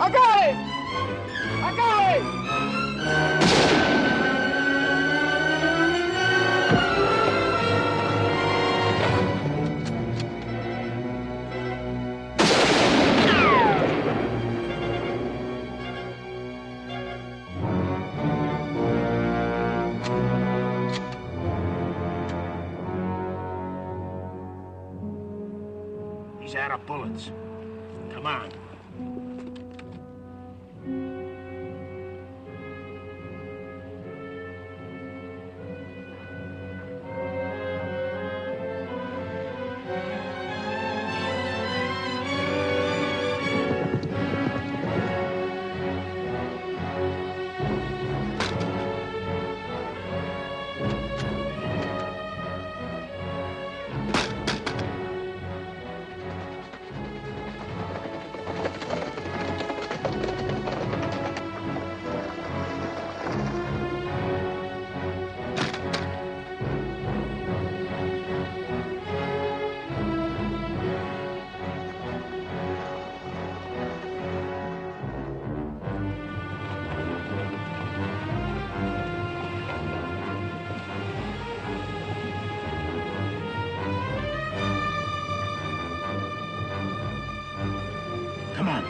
I got it! I got it! He's out of bullets. Come on. Come on.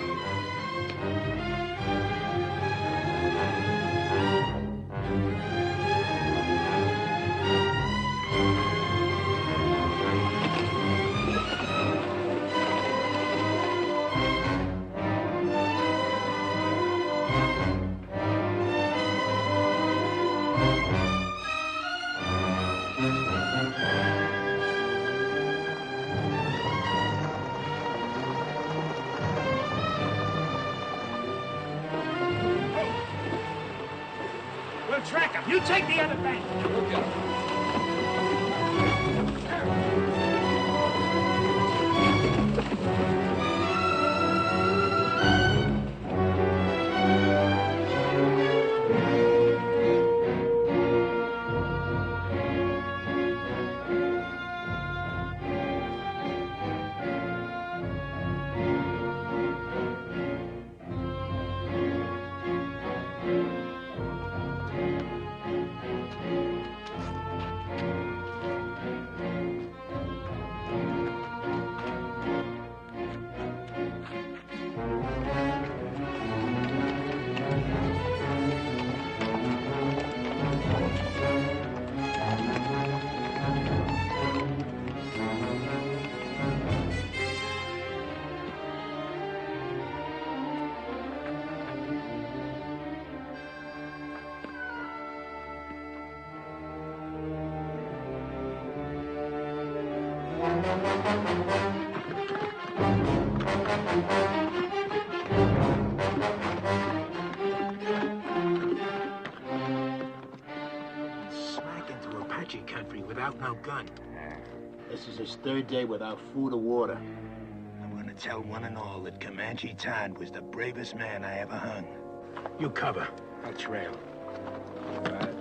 We'll track him. You take the other bank. Okay. Smack into Apache country without no gun. This is his third day without food or water. I'm gonna tell one and all that Komandji Tod was the bravest man I ever hung. You cover. I'll trail. All right.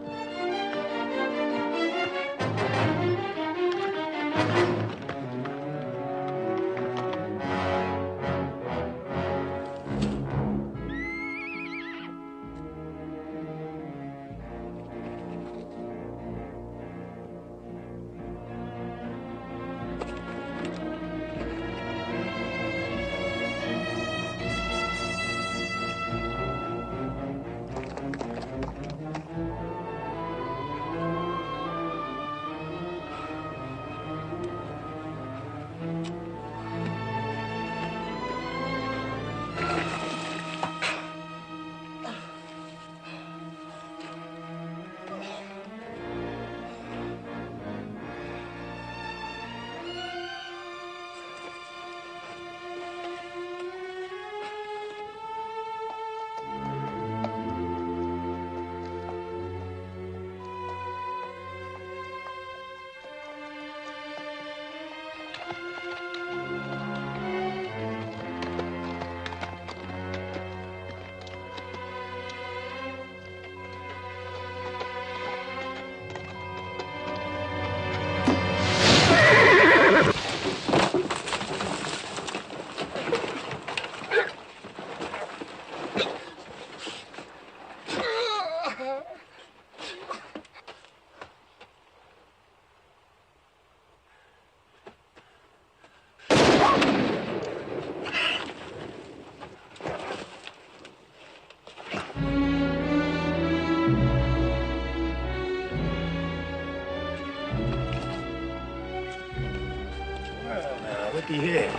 Yeah.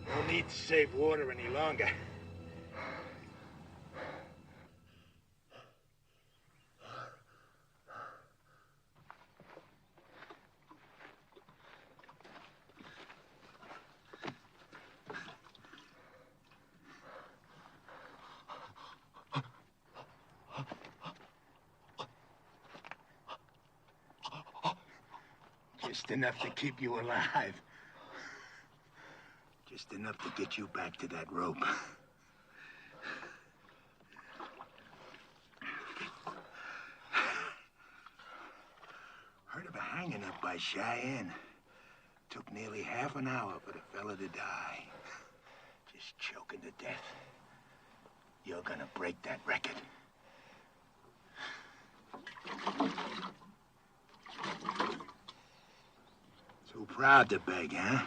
No need to save water any longer. Just enough to keep you alive. Just enough to get you back to that rope. Heard of a hanging up by Cheyenne. Took nearly half an hour for the fella to die. Just choking to death. You're gonna break that record. Too proud to beg, huh?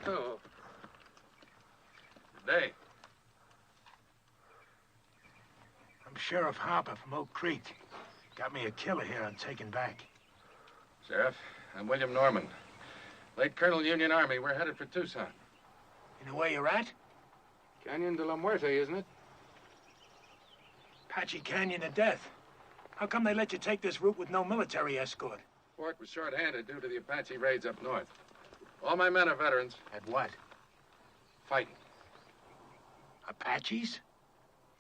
Oh. Good day. I'm Sheriff Harper from Oak Creek. Got me a killer here I'm taking back. Sheriff, I'm William Norman. Late Colonel Union Army. We're headed for Tucson. You know where you're at? Canyon de la Muerte, isn't it? Apache Canyon of Death. How come they let you take this route with no military escort? Fort was short-handed due to the Apache raids up north. All my men are veterans. At what? Fighting. Apaches?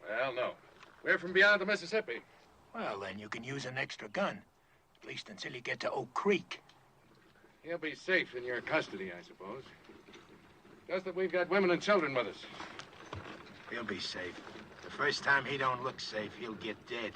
Well, no. We're from beyond the Mississippi. Well, then you can use an extra gun. At least until you get to Oak Creek. He'll be safe in your custody, I suppose. Just that we've got women and children with us. He'll be safe. The first time he don't look safe, he'll get dead.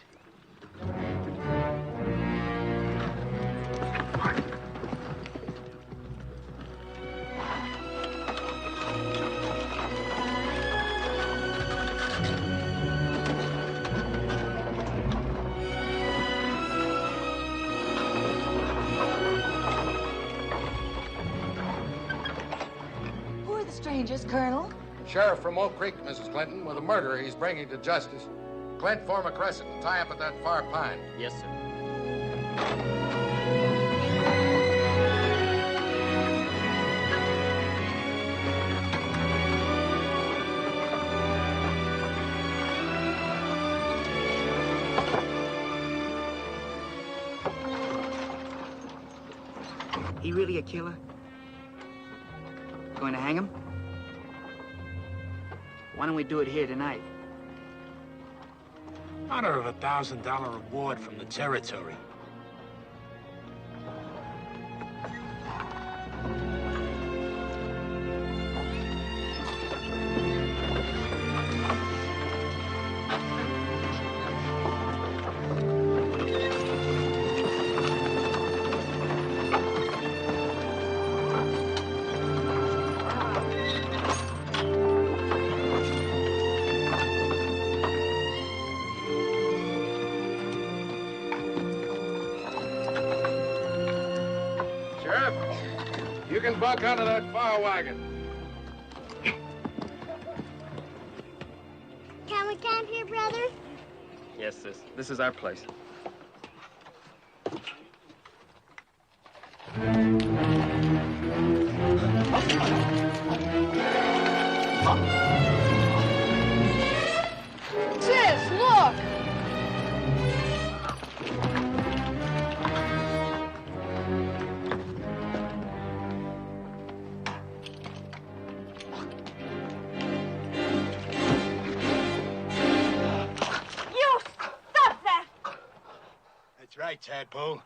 Who are the strangers, Colonel? Sheriff from Oak Creek, Mrs. Clinton, with a murderer he's bringing to justice. Clint, form a crescent and tie up at that far pine. Yes, sir. He really a killer? Going to hang him? Why don't we do it here tonight? Honor of $1,000 reward from the territory. You can buck onto that far wagon. we camp here, brother? Yes, sis. This is our place. Sis, look! That's right, Tadpole.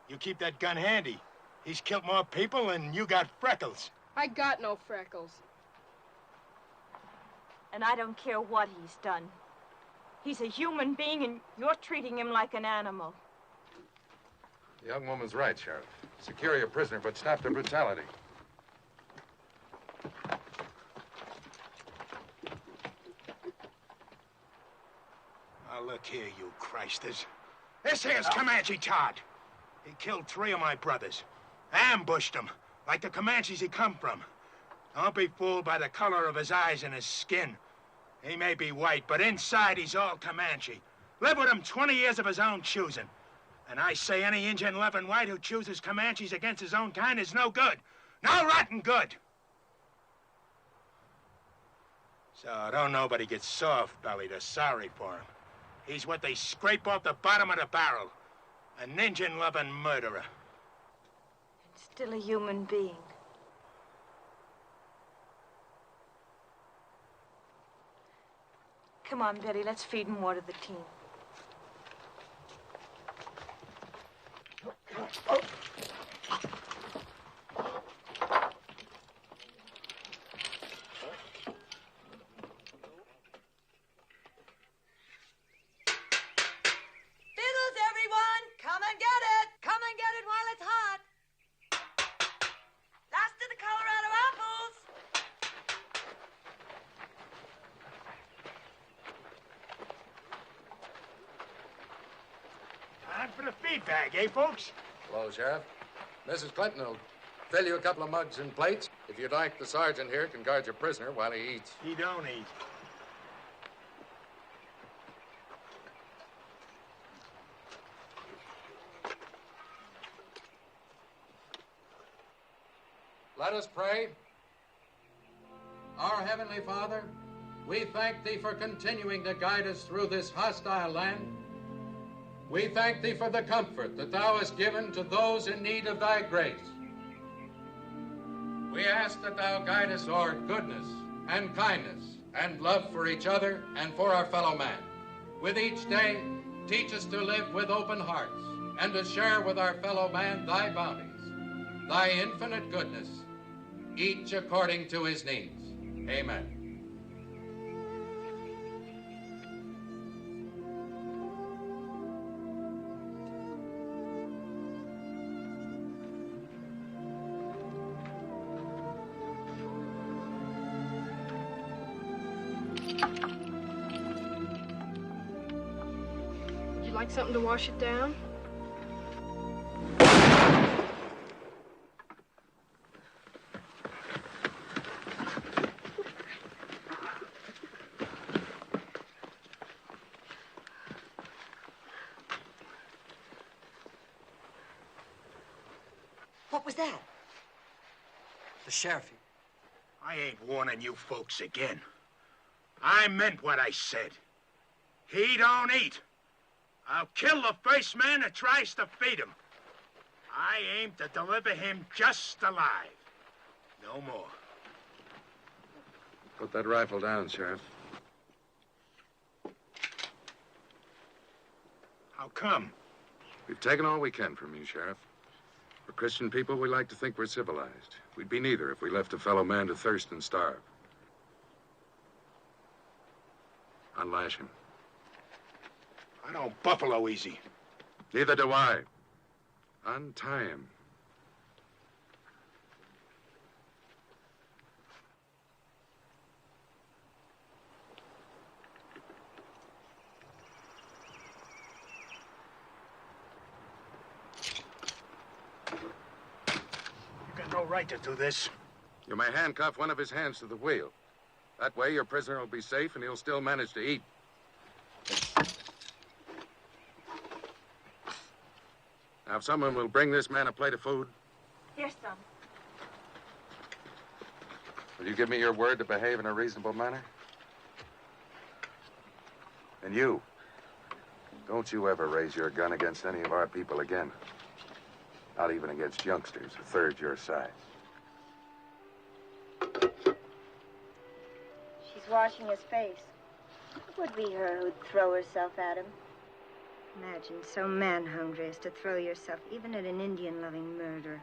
You keep that gun handy. He's killed more people and you got freckles. I got no freckles. And I don't care what he's done. He's a human being and you're treating him like an animal. The young woman's right, Sheriff. Secure your prisoner, but stop the brutality. Now look here, you Christers. This here's Commanchi Tod. He killed 3 of my brothers. Ambushed them, like the Comanches he come from. Don't be fooled by the color of his eyes and his skin. He may be white, but inside he's all Comanche. Lived with him 20 years of his own choosing. And I say any Indian loving white who chooses Comanches against his own kind is no good. No rotten good. So don't nobody get soft-bellied or sorry for him. He's what they scrape off the bottom of the barrel. An Indian-loving murderer. And still a human being. Come on, Betty, let's feed and water the team. For the feed bag, eh, folks? Hello, Sheriff. Mrs. Clinton will fill you a couple of mugs and plates. If you'd like, the sergeant here can guard your prisoner while he eats. He don't eat. Let us pray. Our Heavenly Father, we thank Thee for continuing to guide us through this hostile land. We thank Thee for the comfort that Thou hast given to those in need of Thy grace. We ask that Thou guide us toward goodness and kindness and love for each other and for our fellow man. With each day, teach us to live with open hearts and to share with our fellow man Thy bounties, Thy infinite goodness, each according to his needs. Amen. Like something to wash it down? What was that? The sheriff. I ain't warning you folks again. I meant what I said. He don't eat. I'll kill the first man that tries to feed him. I aim to deliver him just alive. No more. Put that rifle down, Sheriff. How come? We've taken all we can from you, Sheriff. For Christian people, we like to think we're civilized. We'd be neither if we left a fellow man to thirst and starve. Unlash him. I don't buffalo easy. Neither do I. Untie him. You got no right to do this. You may handcuff one of his hands to the wheel. That way, your prisoner will be safe and he'll still manage to eat. Now, if someone will bring this man a plate of food. Here's some. Will you give me your word to behave in a reasonable manner? And you, don't you ever raise your gun against any of our people again. Not even against youngsters a third your size. She's washing his face. It would be her who'd throw herself at him. Imagine so man-hungry as to throw yourself even at an Indian-loving murderer.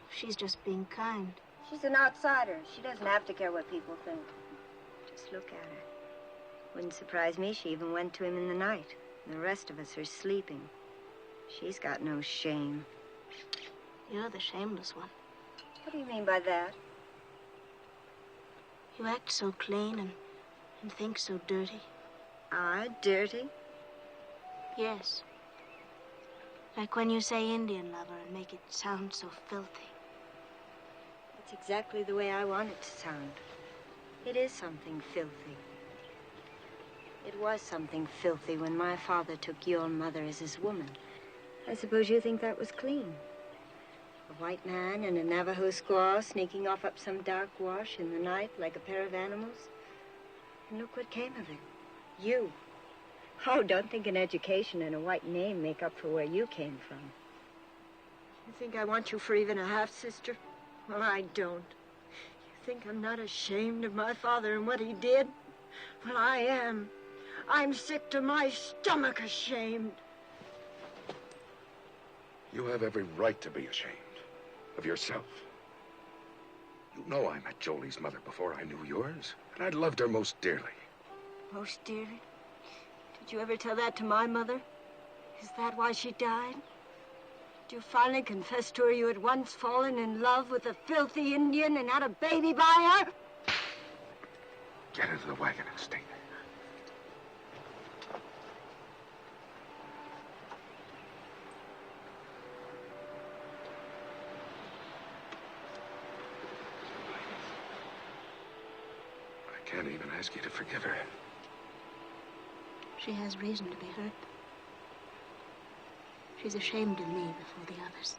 She's just being kind. She's an outsider. She doesn't have to care what people think. Just look at her. Wouldn't surprise me she even went to him in the night. The rest of us are sleeping. She's got no shame. You're the shameless one. What do you mean by that? You act so clean and think so dirty. Ah, dirty? Yes. Like when you say Indian lover and make it sound so filthy. That's exactly the way I want it to sound. It is something filthy. It was something filthy when my father took your mother as his woman. I suppose you think that was clean. A white man and a Navajo squaw sneaking off up some dark wash in the night like a pair of animals. And look what came of it. You. Oh, don't think an education and a white name make up for where you came from. You think I want you for even a half-sister? Well, I don't. You think I'm not ashamed of my father and what he did? Well, I am. I'm sick to my stomach ashamed. You have every right to be ashamed of yourself. You know I met Jolie's mother before I knew yours, and I loved her most dearly. Most dearly? Did you ever tell that to my mother? Is that why she died? Did you finally confess to her you had once fallen in love with a filthy Indian and had a baby by her? Get into the wagon and stay there. I can't even ask you to forgive her. She has reason to be hurt. She's ashamed of me before the others.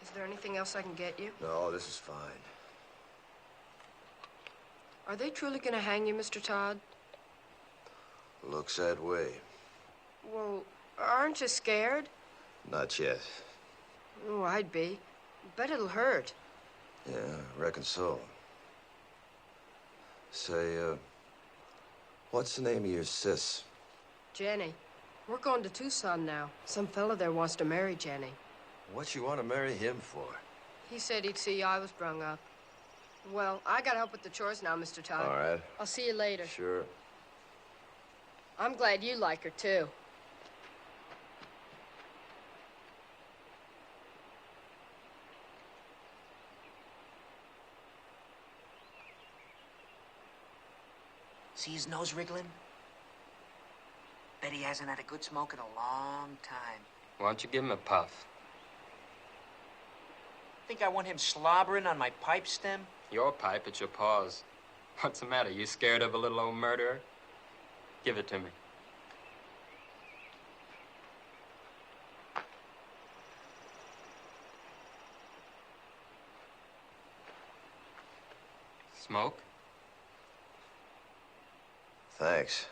Is there anything else I can get you? No, this is fine. Are they truly going to hang you, Mr. Todd? Looks that way. Well, aren't you scared? Not yet. Oh, I'd be. Bet it'll hurt. Yeah, I reckon so. Say, what's the name of your sis? Jenny. We're going to Tucson now. Some fella there wants to marry Jenny. What you want to marry him for? He said he'd see I was brung up. Well, I gotta help with the chores now, Mr. Todd. All right. I'll see you later. Sure. I'm glad you like her, too. See his nose wriggling? Bet he hasn't had a good smoke in a long time. Why don't you give him a puff? Think I want him slobbering on my pipe stem? Your pipe, it's your paws. What's the matter? You scared of a little old murderer? Give it to me. Smoke? Thanks.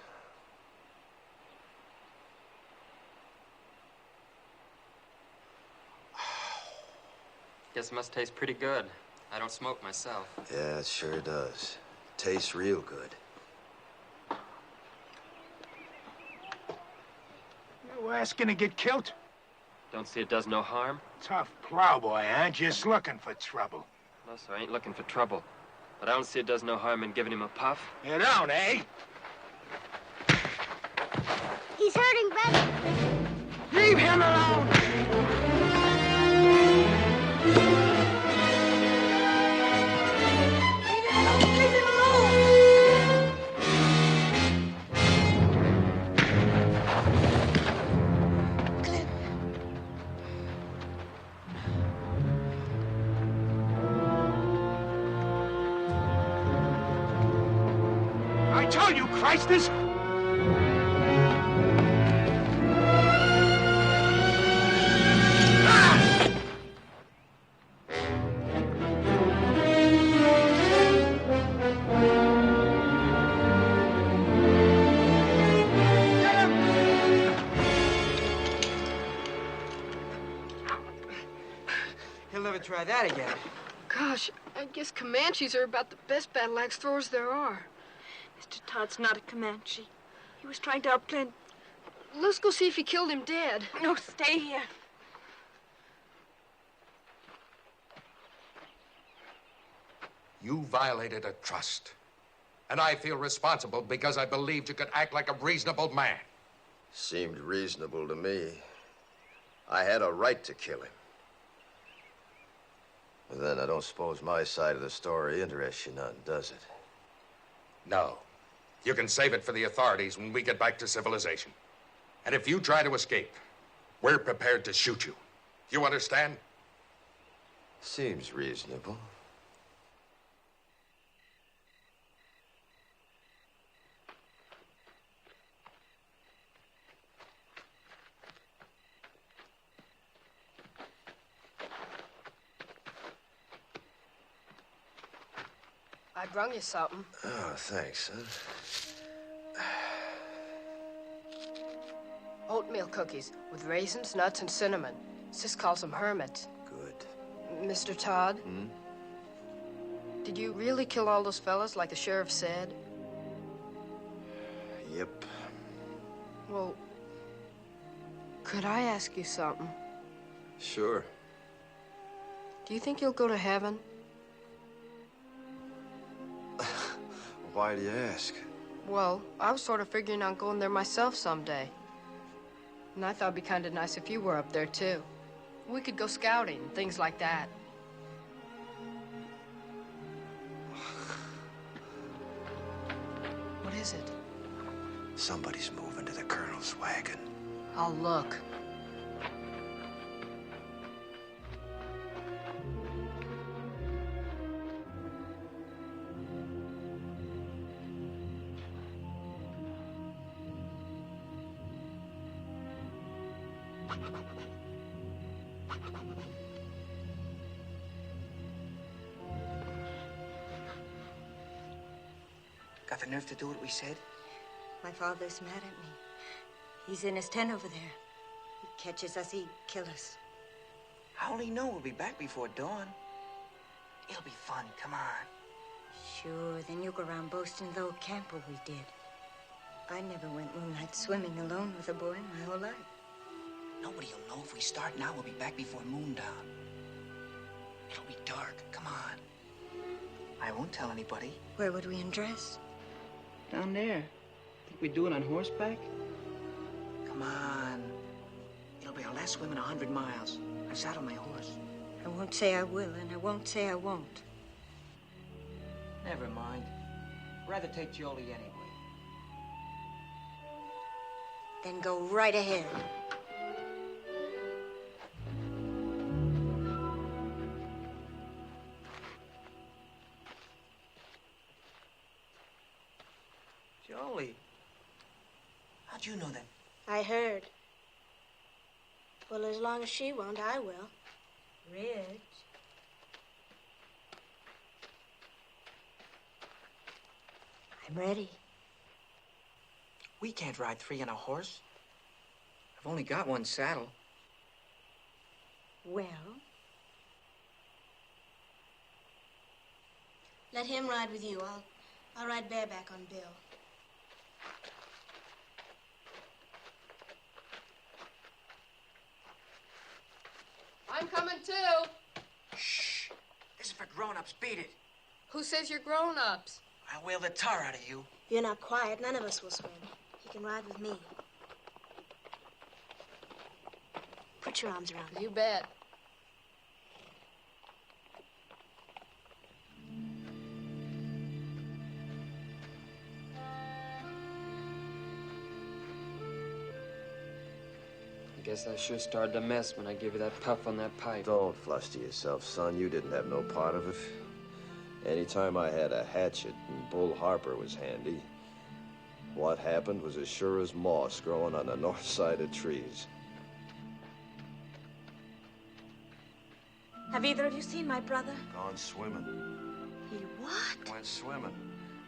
Guess it must taste pretty good. I don't smoke myself. Yeah, it sure does. Tastes real good. You asking to get killed? Don't see it does no harm? Tough plowboy, huh? Just looking for trouble. No, sir, I ain't looking for trouble. But I don't see it does no harm in giving him a puff. You don't, eh? He's hurting Betty. Leave him alone! Leave him alone! I told you, Christus! Try that again. Gosh, I guess Comanches are about the best battle axe throwers there are. Mr. Todd's not a Comanche. He was trying to outplay... Let's go see if he killed him dead. No, stay here. You violated a trust. And I feel responsible because I believed you could act like a reasonable man. Seemed reasonable to me. I had a right to kill him. But then I don't suppose my side of the story interests you none, does it? No. You can save it for the authorities when we get back to civilization. And if you try to escape, we're prepared to shoot you. You understand? Seems reasonable. I brung you something. Oh, thanks, son. Oatmeal cookies with raisins, nuts, and cinnamon. Sis calls them hermits. Good. Mr. Todd? Did you really kill all those fellas like the sheriff said? Yep. Well, could I ask you something? Sure. Do you think you'll go to heaven? Why do you ask? Well, I was sort of figuring on going there myself someday. And I thought it'd be kind of nice if you were up there, too. We could go scouting, things like that. What is it? Somebody's moving to the Colonel's wagon. I'll look. Got the nerve to do what we said? My father's mad at me. He's in his tent over there. He catches us, he'd kill us. I only know we'll be back before dawn. It'll be fun, come on. Sure, then you go around boasting of the old camper we did. I never went moonlight swimming alone with a boy my whole life. Nobody'll know if we start now. We'll be back before moondown. It'll be dark. Come on. I won't tell anybody. Where would we undress? Down there. Think we'd do it on horseback? Come on. It'll be our last swim in 100 miles. I've saddled my horse. I won't say I will, and I won't say I won't. Never mind. Rather take Jolie anyway. Then go right ahead. Jolie. How'd you know that? I heard. Well, as long as she won't, I will. Rich. I'm ready. We can't ride three on a horse. I've only got one saddle. Well? Let him ride with you. I'll ride bareback on Bill. I'm coming too. Shh. This is for grown-ups. Beat it. Who says you're grown-ups? I'll whale the tar out of you. If you're not quiet, none of us will swim. You can ride with me. Put your arms around me. You bet. I guess I sure started a mess when I gave you that puff on that pipe. Don't fluster yourself, son. You didn't have no part of it. Anytime I had a hatchet and Bull Harper was handy, What happened was as sure as moss growing on the north side of trees. Have either of you seen my brother? Gone swimming. He what? Went swimming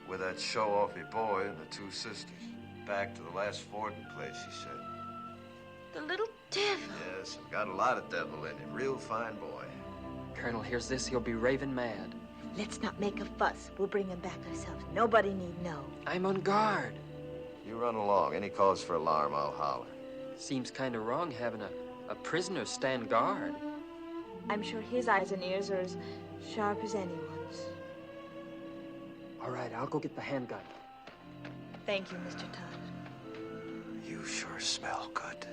with that show-offy boy and the two sisters. Back to the last fording place, he said. The little devil. Yes, got a lot of devil in him. Real fine boy. Colonel hears this, he'll be raving mad. Let's not make a fuss. We'll bring him back ourselves. Nobody need know. I'm on guard. You run along. Any cause for alarm, I'll holler. Seems kind of wrong having a prisoner stand guard. I'm sure his eyes and ears are as sharp as anyone's. All right, I'll go get the handgun. Thank you, Mr. Todd. You sure smell good.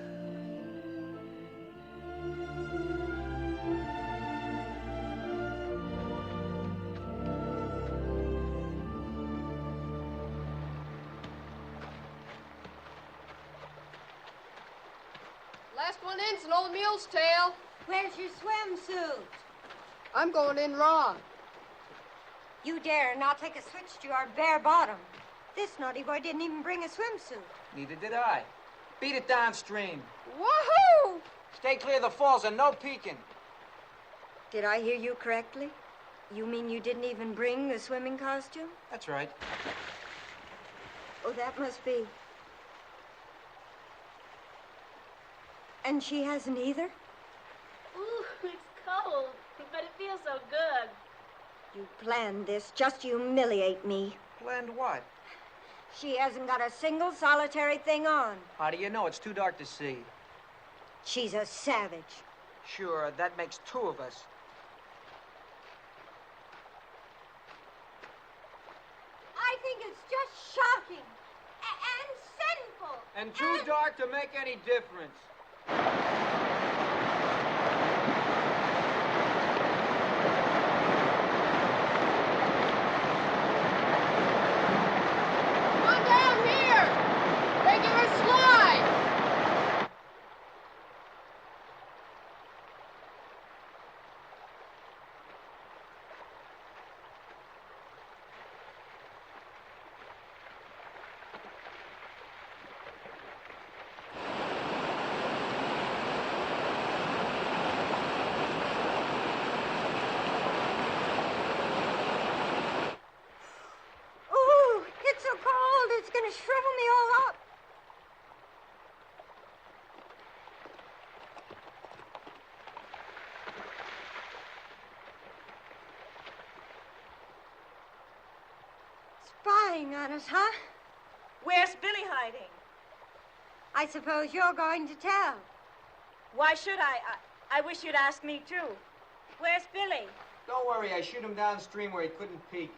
Last one in's an old mule's tail. Where's your swimsuit? I'm going in raw. You dare not take a switch to your bare bottom. This naughty boy didn't even bring a swimsuit. Neither did I. Beat it downstream. Woohoo! Stay clear of the falls and no peeking. Did I hear you correctly? You mean you didn't even bring the swimming costume? That's right. Oh, that must be. And she hasn't either? Ooh, it's cold, but it feels so good. You planned this just to humiliate me. Planned what? She hasn't got a single solitary thing on. How do you know? It's too dark to see. She's a savage. Sure, that makes two of us. I think it's just shocking and sinful. And too dark to make any difference. It's gonna shrivel me all up. Spying on us, huh? Where's Billy hiding? I suppose you're going to tell. Why should I? I wish you'd ask me, too. Where's Billy? Don't worry, I shoot him downstream where he couldn't peek.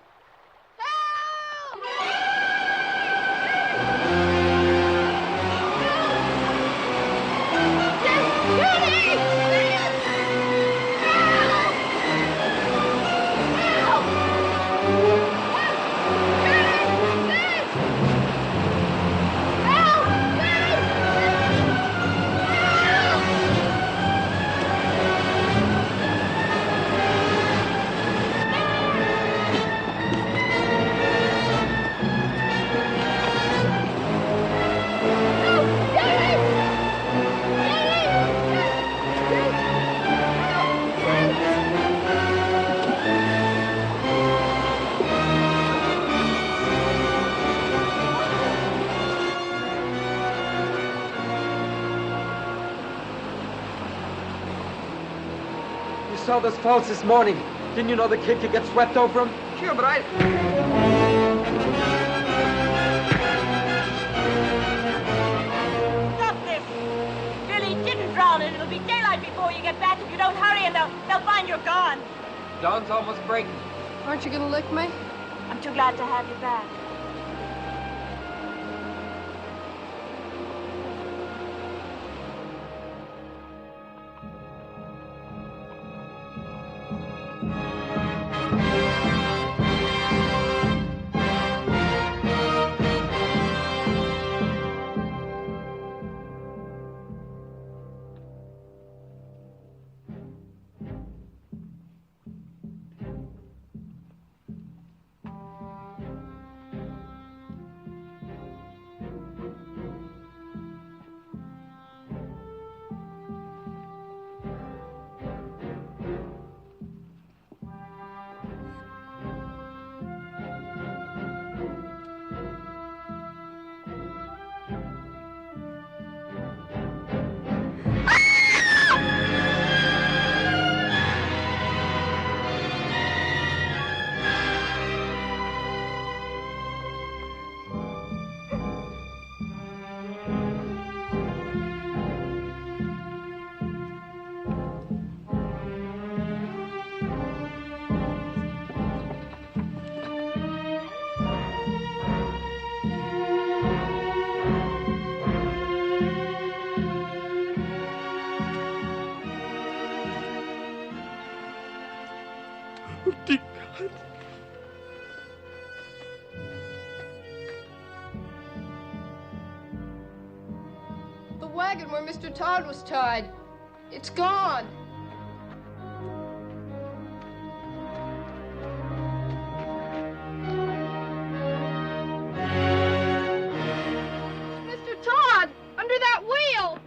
Saw those falls this morning. Didn't you know the kid could get swept over them? Sure, but I... Stop this! Billy didn't drown, and it'll be daylight before you get back if you don't hurry, and they'll find you're gone. Dawn's almost breaking. Aren't you gonna lick me? I'm too glad to have you back. wagon where Mr. Todd was tied. It's gone. Mr. Todd, under that wheel.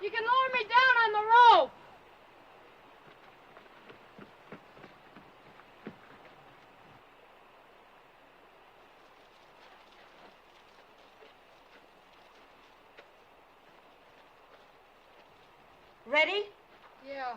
You can lower me down on the rope. Ready? Yeah.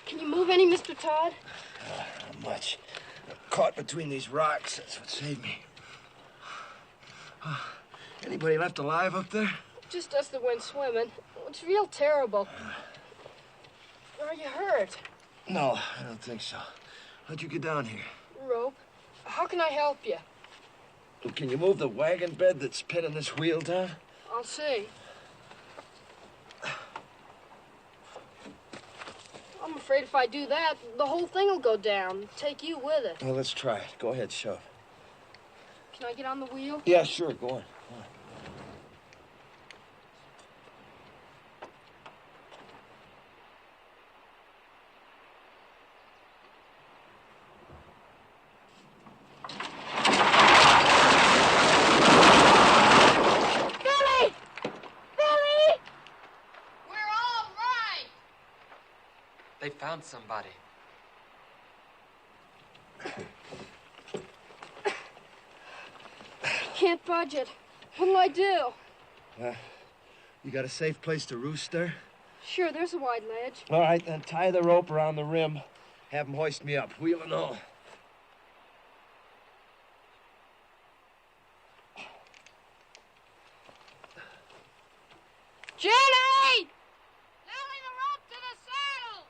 Can you move any, Mr. Todd? Not much. I'm caught between these rocks. That's what saved me. Anybody left alive up there? Just us that went swimming. It's real terrible. Are you hurt? No, I don't think so. How'd you get down here? Rope. How can I help you? Well, can you move the wagon bed that's pinning this wheel down? I'll see. I'm afraid if I do that, the whole thing will go down. Take you with it. Well, let's try it. Go ahead, shove. Can I get on the wheel? Yeah, sure. Go on. Go on. They found somebody. Can't budge it. What'll I do? You got a safe place to roost there? Sure, there's a wide ledge. All right, then tie the rope around the rim. Have them hoist me up, wheel and all. Jenny! Nailing the rope to the saddle!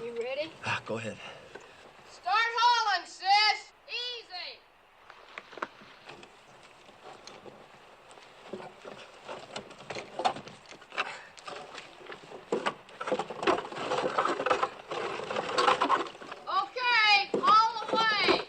You ready? Go ahead. Start hauling, sis! Easy! Okay, haul away!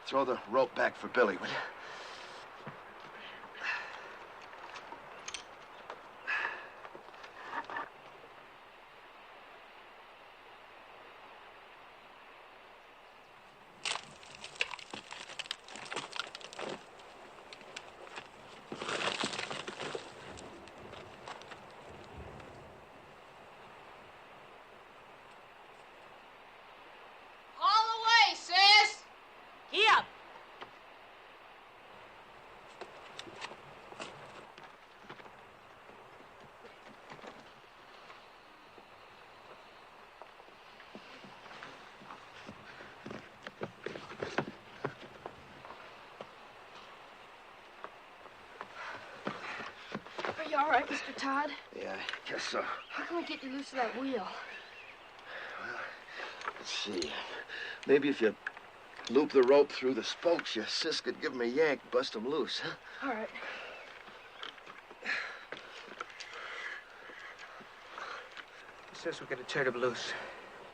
Throw the rope back for Billy, will you? Haul away, sis! Gee up. Are you all right, Mr. Todd? Yeah, I guess so. How can we get you loose of that wheel? Let's see. Maybe if you loop the rope through the spokes, your sis could give him a yank, bust him loose, huh? All right. Sis, we gotta tear him loose.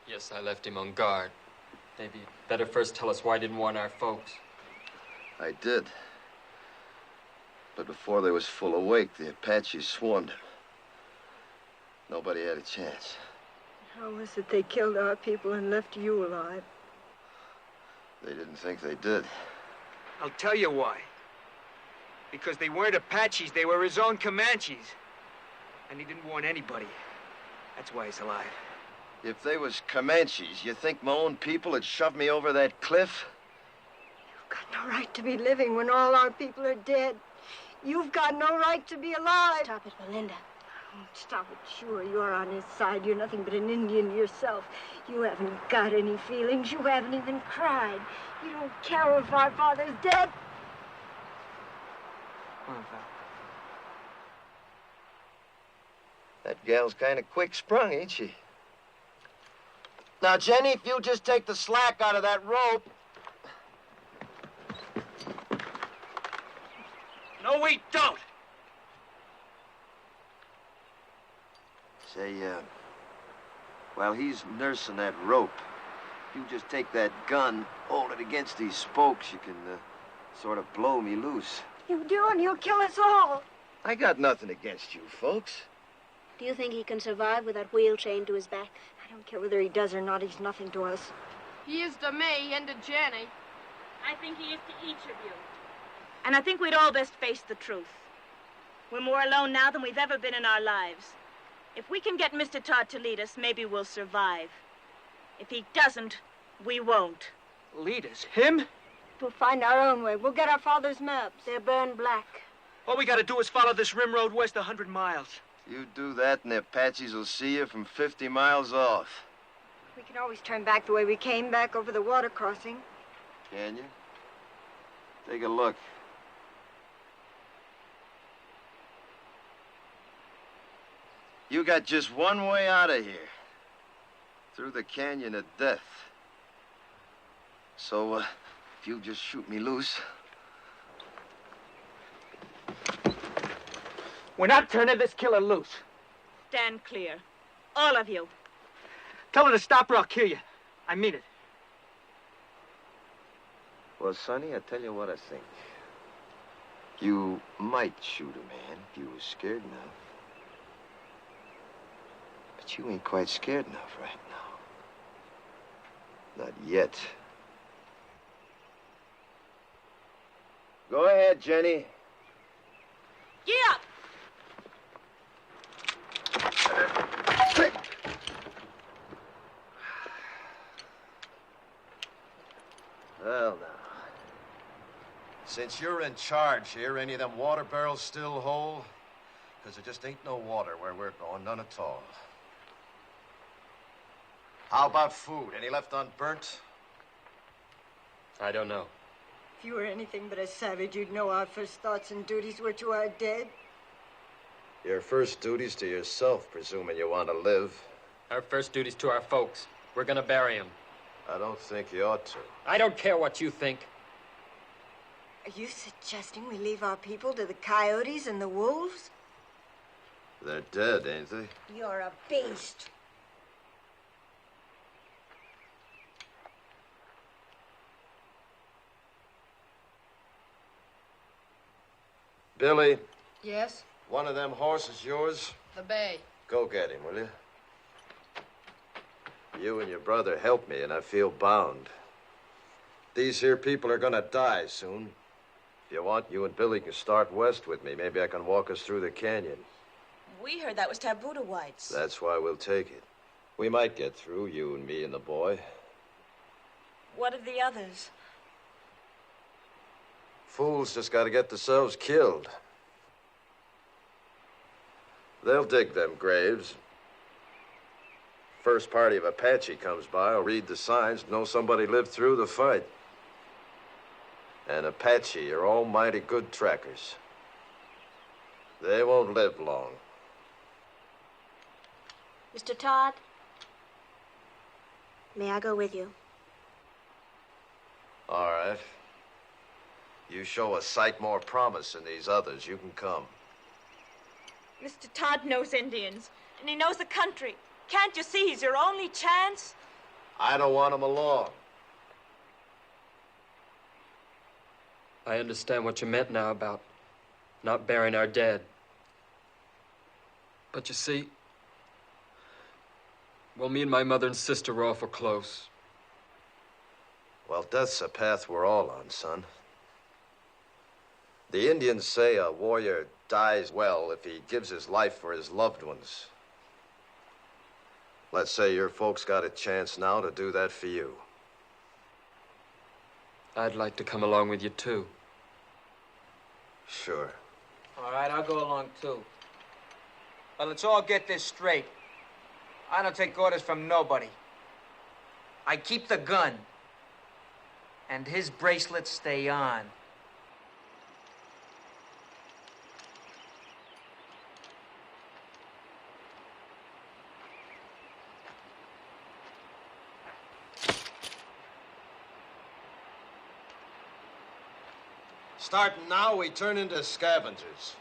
Yes, I left him on guard. Maybe you'd better first tell us why you didn't warn our folks. I did. But before they was full awake, the Apaches swarmed him. Nobody had a chance. How was it they killed our people and left you alive? They didn't think they did. I'll tell you why. Because they weren't Apaches, they were his own Comanches. And he didn't warn anybody. That's why he's alive. If they was Comanches, you think my own people had shoved me over that cliff? You've got no right to be living when all our people are dead. You've got no right to be alive. Stop it, Belinda. Oh, stop it. Sure, you're on his side. You're nothing but an Indian yourself. You haven't got any feelings. You haven't even cried. You don't care if our father's dead. Come on, Val. That gal's kind of quick-sprung, ain't she? Now, Jenny, if you'll just take the slack out of that rope. No, we don't! Say, while he's nursing that rope, you just take that gun, hold it against these spokes, you can, sort of blow me loose. You do, and you'll kill us all. I got nothing against you, folks. Do you think he can survive with that wheel chained to his back? I don't care whether he does or not. He's nothing to us. He is to me and to Jenny. I think he is to each of you. And I think we'd all best face the truth. We're more alone now than we've ever been in our lives. If we can get Mr. Todd to lead us, maybe we'll survive. If he doesn't, we won't. Lead us? Him? We'll find our own way. We'll get our father's maps. They're burned black. All we gotta do is follow this rim road west 100 miles. You do that and the Apaches will see you from 50 miles off. We can always turn back the way we came, back over the water crossing. Can you? Take a look. You got just one way out of here. Through the canyon of death. So, if you just shoot me loose. We're not turning this killer loose. Stand clear. All of you. Tell her to stop or I'll kill you. I mean it. Well, Sonny, I tell you what I think. You might shoot a man if you was scared enough. But you ain't quite scared enough right now. Not yet. Go ahead, Jenny. Get up! Well, now. Since you're in charge here, any of them water barrels still whole? Because there just ain't no water where we're going, none at all. How about food? Any left unburnt? I don't know. If you were anything but a savage, you'd know our first thoughts and duties were to our dead. Your first duty's to yourself, presuming you want to live. Our first duty's to our folks. We're gonna bury him. I don't think you ought to. I don't care what you think. Are you suggesting we leave our people to the coyotes and the wolves? They're dead, ain't they? You're a beast. Billy, Yes? one of them horses yours? The bay. Go get him, will you? You and your brother helped me, and I feel bound. These here people are gonna die soon. If you want, you and Billy can start west with me. Maybe I can walk us through the canyon. We heard that was taboo to whites. That's why we'll take it. We might get through, you and me and the boy. What of the others? Fools just gotta get themselves killed. They'll dig them graves. First party of Apache comes by, I'll read the signs, know somebody lived through the fight. And Apache are almighty good trackers. They won't live long. Mr. Todd, may I go with you? All right. You show a sight more promise than these others, you can come. Mr. Todd knows Indians, and he knows the country. Can't you see he's your only chance? I don't want him along. I understand what you meant now about not burying our dead. But you see, well, me and my mother and sister were awful close. Well, death's a path we're all on, son. The Indians say a warrior dies well if he gives his life for his loved ones. Let's say your folks got a chance now to do that for you. I'd like to come along with you, too. Sure. All right, I'll go along, too. But let's all get this straight. I don't take orders from nobody. I keep the gun. And his bracelets stay on. Starting now, we turn into scavengers.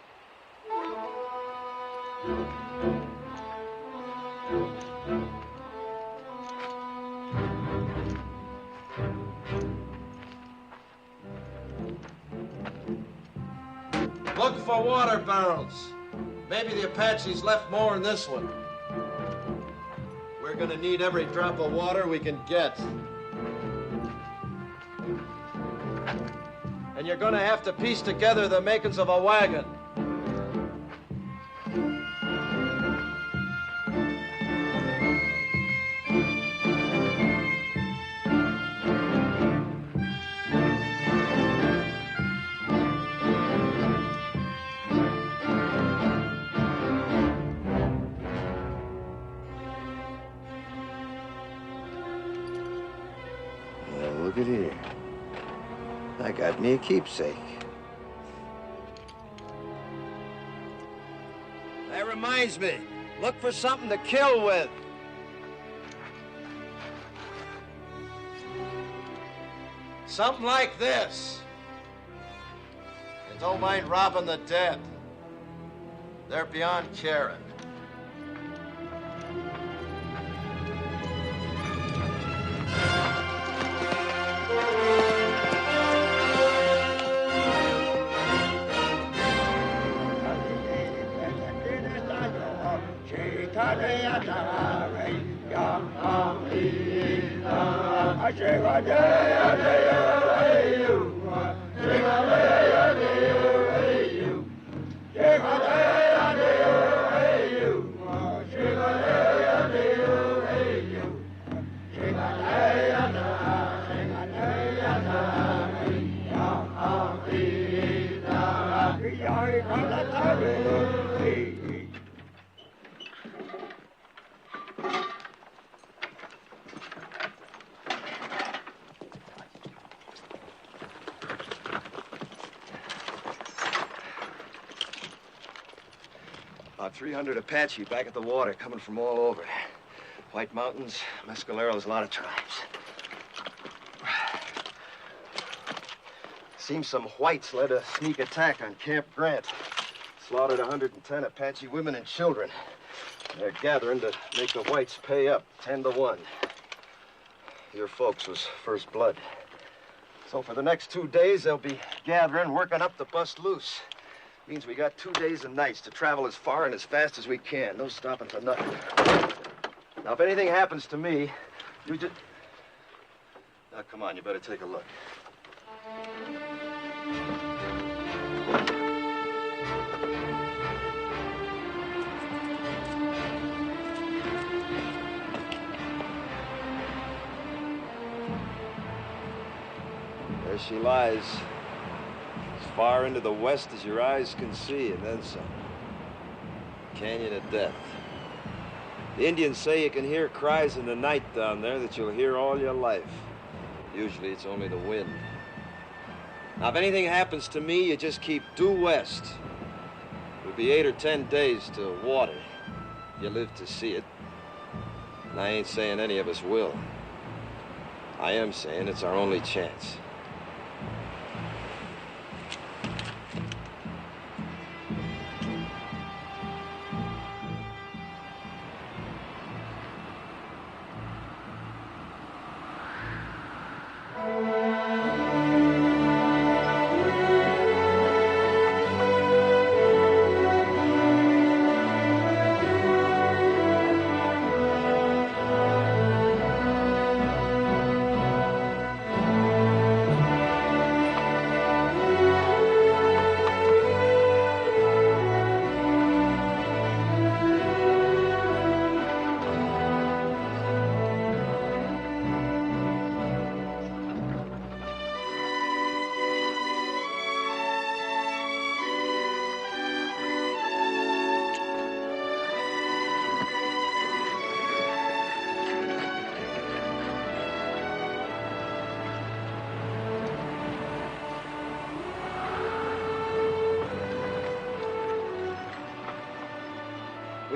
Look for water barrels. Maybe the Apaches left more in this one. We're gonna need every drop of water we can get. And you're gonna have to piece together the makings of a wagon. Look at here. I got me a keepsake. That reminds me, look for something to kill with. Something like this. And don't mind robbing the dead. They're beyond caring. About 300 Apache back at the water, coming from all over. White Mountains, Mescaleros, a lot of tribes. Seems some whites led a sneak attack on Camp Grant. Slaughtered 110 Apache women and children. They're gathering to make the whites pay up, 10-1. Your folks was first blood. So for the next 2 days, they'll be gathering, working up to bust loose. Means we got 2 days and nights to travel as far and as fast as we can. No stopping for nothing. Now, if anything happens to me, you just... Now, come on, you better take a look. There she lies. As far into the west as your eyes can see, and then some. Canyon of Death. The Indians say you can hear cries in the night down there that you'll hear all your life. Usually it's only the wind. Now, if anything happens to me, you just keep due west. It'll be 8 or 10 days to water. You live to see it. And I ain't saying any of us will. I am saying it's our only chance.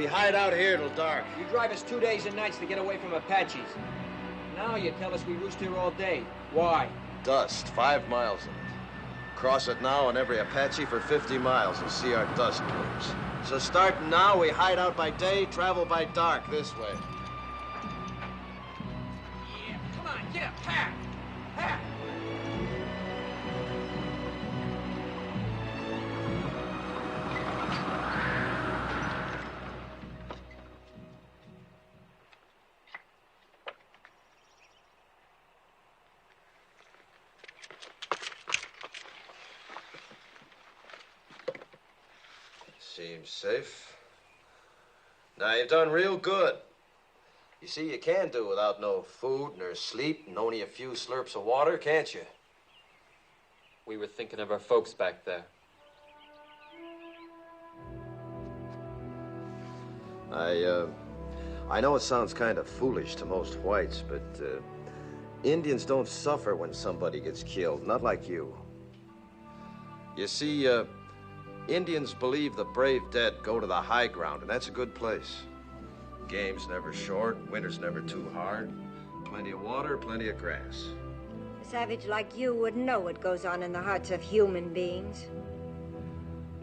We hide out here till dark. You drive us 2 days and nights to get away from Apaches. Now you tell us we roost here all day. Why? Dust, 5 miles of it. Cross it now and every Apache for 50 miles and see our dust plumes. So starting now, we hide out by day, travel by dark this way. Yeah, come on, get up, pack! Pack! Seems safe. Now, you've done real good. You see, you can do without no food nor sleep and only a few slurps of water, can't you? We were thinking of our folks back there. I know it sounds kind of foolish to most whites, but Indians don't suffer when somebody gets killed, not like you. You see, Indians believe the brave dead go to the high ground, and that's a good place. Game's never short, winter's never too hard. Plenty of water, plenty of grass. A savage like you wouldn't know what goes on in the hearts of human beings.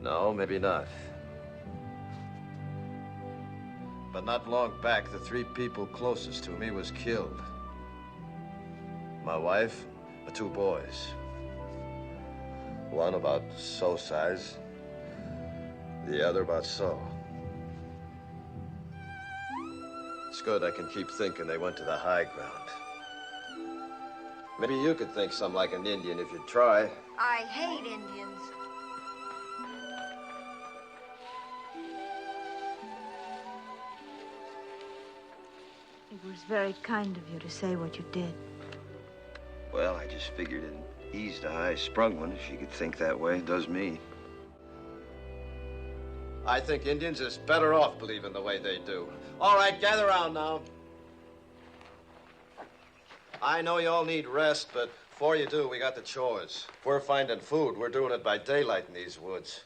No, maybe not. But not long back, the 3 people closest to me was killed. My wife, the 2 boys. One about so size, the other about so. It's good I can keep thinking they went to the high ground. Maybe you could think something like an Indian if you'd try. I hate Indians. It was very kind of you to say what you did. Well, I just figured it eased a high-sprung one if she could think that way. It does me. I think Indians is better off believing the way they do. All right, gather around now. I know you all need rest, but before you do, we got the chores. If we're finding food, we're doing it by daylight in these woods.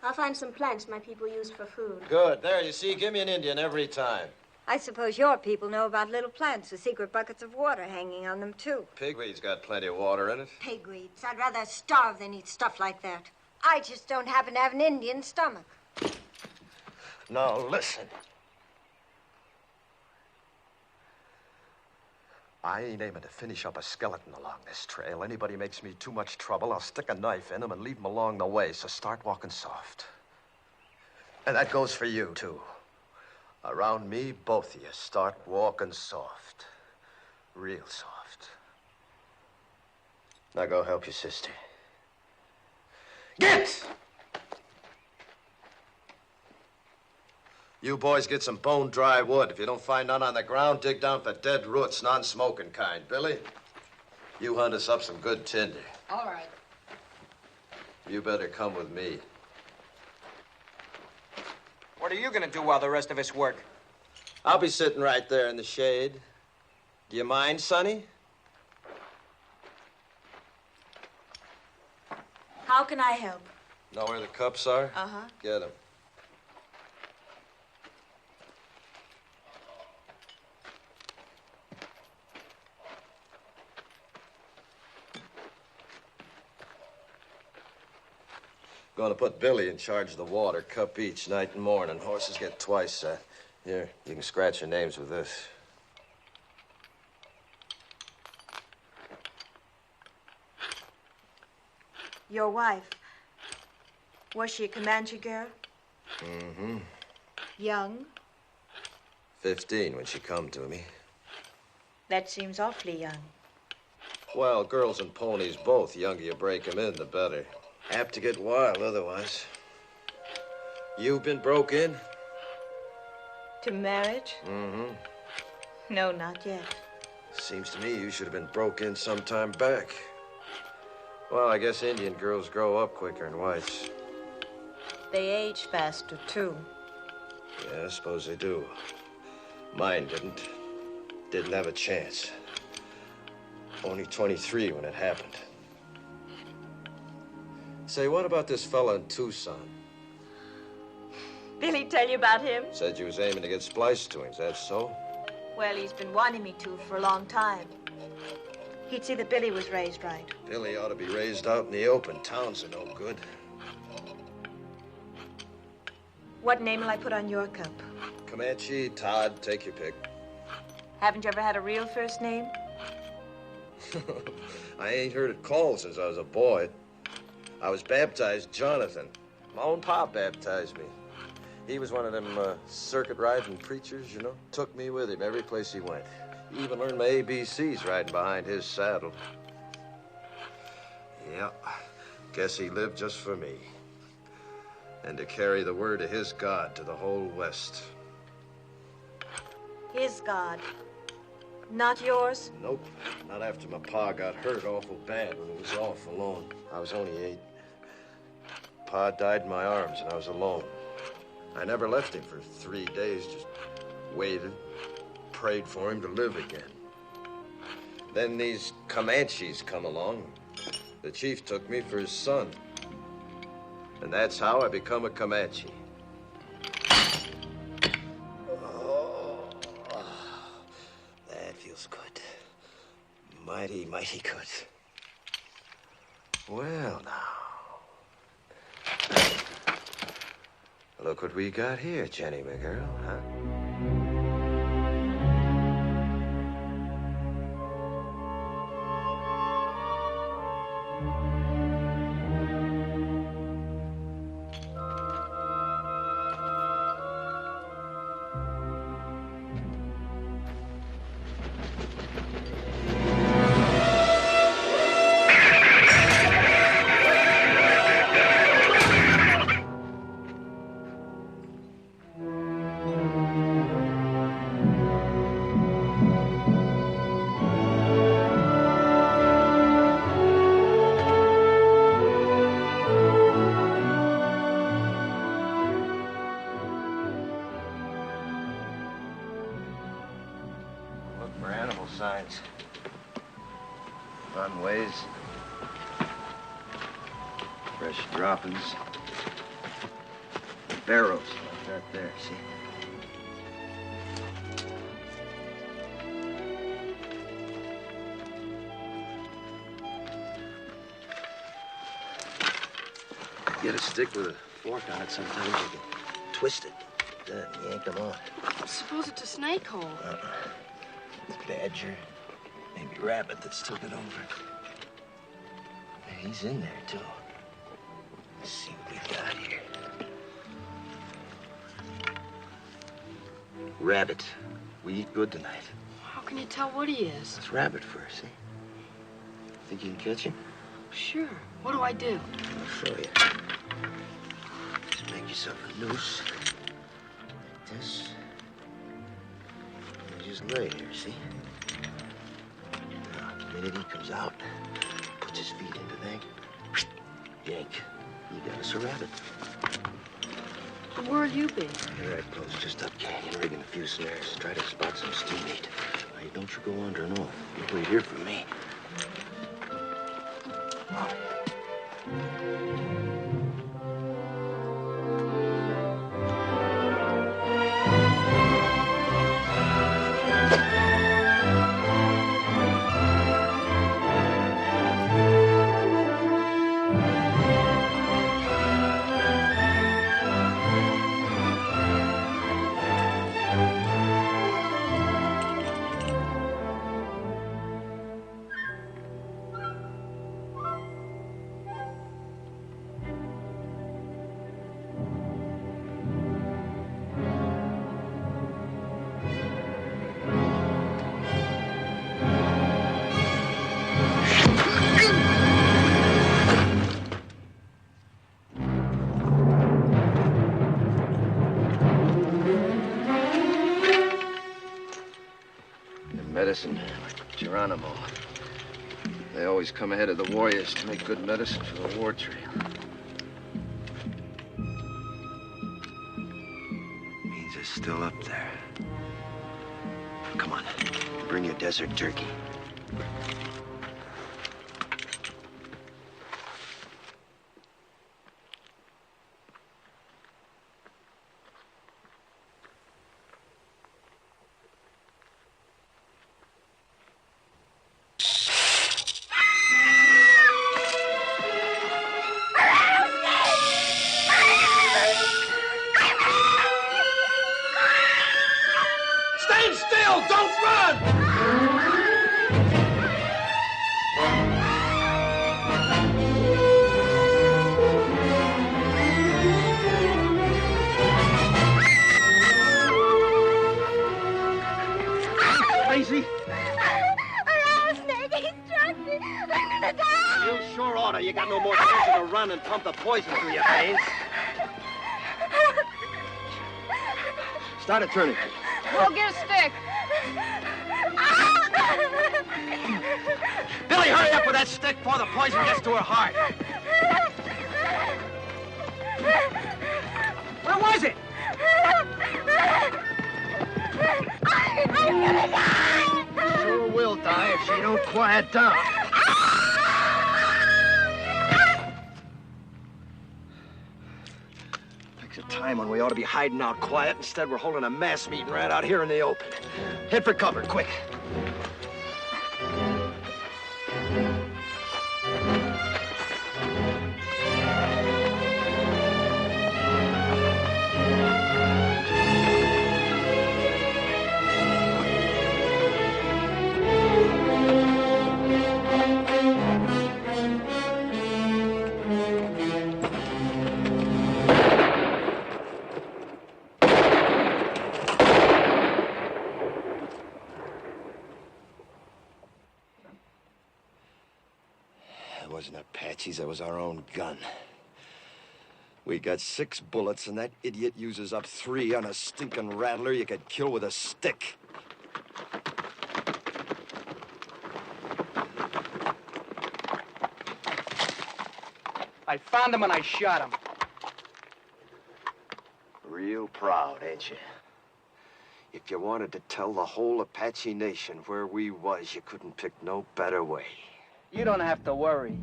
I'll find some plants my people use for food. Good. There, you see, give me an Indian every time. I suppose your people know about little plants with secret buckets of water hanging on them, too. Pigweed's got plenty of water in it. Pigweeds. I'd rather starve than eat stuff like that. I just don't happen to have an Indian stomach. Now, listen. I ain't aiming to finish up a skeleton along this trail. Anybody makes me too much trouble, I'll stick a knife in him and leave him along the way, so start walking soft. And that goes for you, too. Around me, both of you, start walking soft. Real soft. Now go help your sister. Get! You boys get some bone-dry wood. If you don't find none on the ground, dig down for dead roots, non-smoking kind. Billy, you hunt us up some good tinder. All right. You better come with me. What are you gonna do while the rest of us work? I'll be sitting right there in the shade. Do you mind, Sonny? How can I help? Know where the cups are? Uh-huh. Get them. Gonna put Billy in charge of the water, cup each, night and morning. Horses get twice that. Here, you can scratch your names with this. Your wife, was she a Comanche girl? Mm-hmm. Young? 15 when she come to me. That seems awfully young. Well, girls and ponies both. The younger you break 'em in, the better. Apt to get wild otherwise. You've been broke in? To marriage? Mm-hmm. No, not yet. Seems to me you should have been broke in some time back. Well, I guess Indian girls grow up quicker than whites. They age faster, too. Yeah, I suppose they do. Mine didn't. Didn't have a chance. Only 23 when it happened. Say, what about this fella in Tucson? Billy tell you about him? Said you was aiming to get spliced to him. Is that so? Well, he's been wanting me to for a long time. He'd see that Billy was raised right. Billy ought to be raised out in the open. Towns are no good. What name will I put on your cup? Commanchi, Todd, take your pick. Haven't you ever had a real first name? I ain't heard it called since I was a boy. I was baptized Jonathan. My own pop baptized me. He was one of them circuit riding preachers, you know. Took me with him every place he went. He even learned my ABCs riding behind his saddle. Yeah, guess he lived just for me. And to carry the word of his God to the whole West. His God. Not yours? Nope. Not after my pa got hurt awful bad when he was off alone. I was only 8. Pa died in my arms and I was alone. I never left him for 3 days, just waited, prayed for him to live again. Then these Comanches come along. The chief took me for his son. And that's how I become a Comanche. Oh, that feels good. Mighty, mighty good. Well, now. Look what we got here, Jenny, my girl, huh? Signs. Runways. Fresh droppings. Barrows like that there, see? Get a stick with a fork on it, sometimes you can twist it. Then yank them on. Suppose it's a snake hole. Badger, maybe rabbit that's took it over. He's in there, too. Let's see what we got here. Rabbit. We eat good tonight. How can you tell what he is? It's rabbit fur, see? Think you can catch him? Sure. What do I do? I'll show you. Just make yourself a noose. Like this. Just lay here, see? Now, the minute he comes out, puts his feet into that, yank. You got us a rabbit. But where'll you be? Here I close just up canyon, rigging a few snares. Try to spot some steam meat. Now, don't you go wandering off. You wait here for me. Medicine, Geronimo. They always come ahead of the warriors to make good medicine for the war trail. Means it's still up there. Come on, bring your desert turkey. crazy? Rattlesnake, he struck me. I'm gonna die. You sure oughta. You got no more chance to run and pump the poison through your veins. Start it turning. Go get a stick. Billy, hurry up with that stick before the poison gets to her heart. Where was it? I'm gonna die. Sure will die if she don't quiet down. Picks a time when we ought to be hiding out quiet. Instead, we're holding a mass meeting right out here in the open. Head for cover, quick. Wasn't Apaches, that was our own gun. We got 6 bullets, and that idiot uses up 3 on a stinking rattler you could kill with a stick. I found him and I shot him. Real proud, ain't you? If you wanted to tell the whole Apache nation where we was, you couldn't pick no better way. You don't have to worry.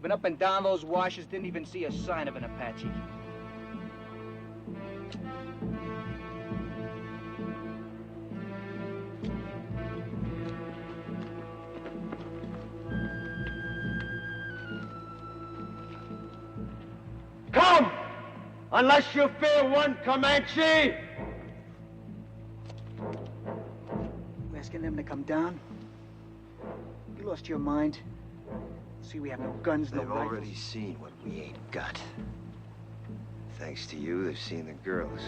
Been up and down those washes, didn't even see a sign of an Apache. Come! Unless you fear one Comanche! You asking them to come down? You lost your mind? See, we have no guns, no They've rifles. already seen what we ain't got. Thanks to you, they've seen the girls.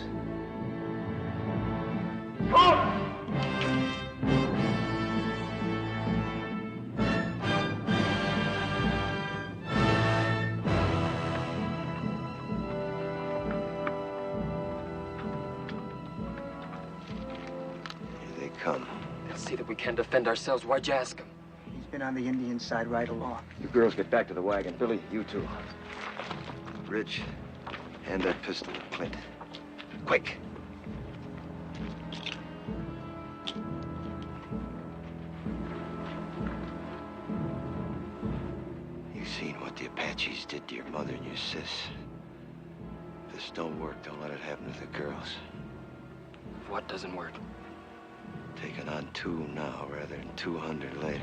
Come! Here they come. They'll see that we can't defend ourselves. Why'd you ask them? He's been on the Indian side right along. You girls get back to the wagon. Billy, you too. Rich, hand that pistol to Clint. Quick. You seen what the Apaches did to your mother and your sis. If this don't work, don't let it happen to the girls. What doesn't work? Taking on 2 now rather than 200 later.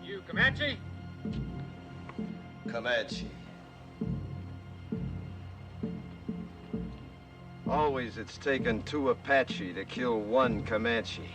You Comanche? Comanche. Always it's taken 2 Apache to kill 1 Comanche.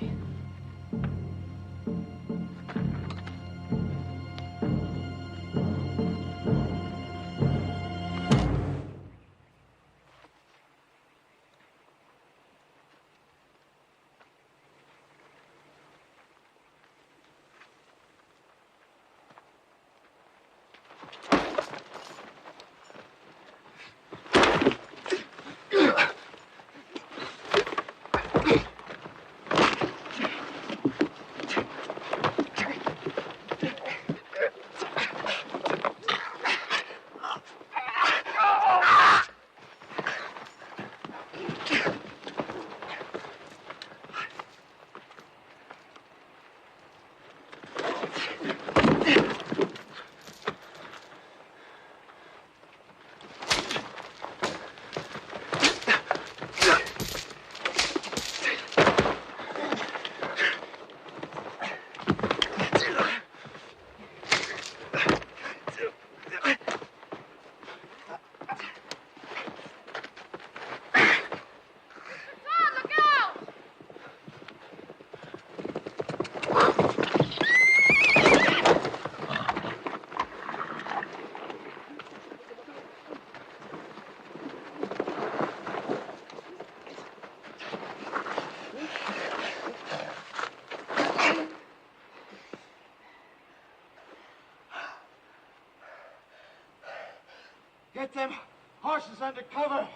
Get them horses under cover.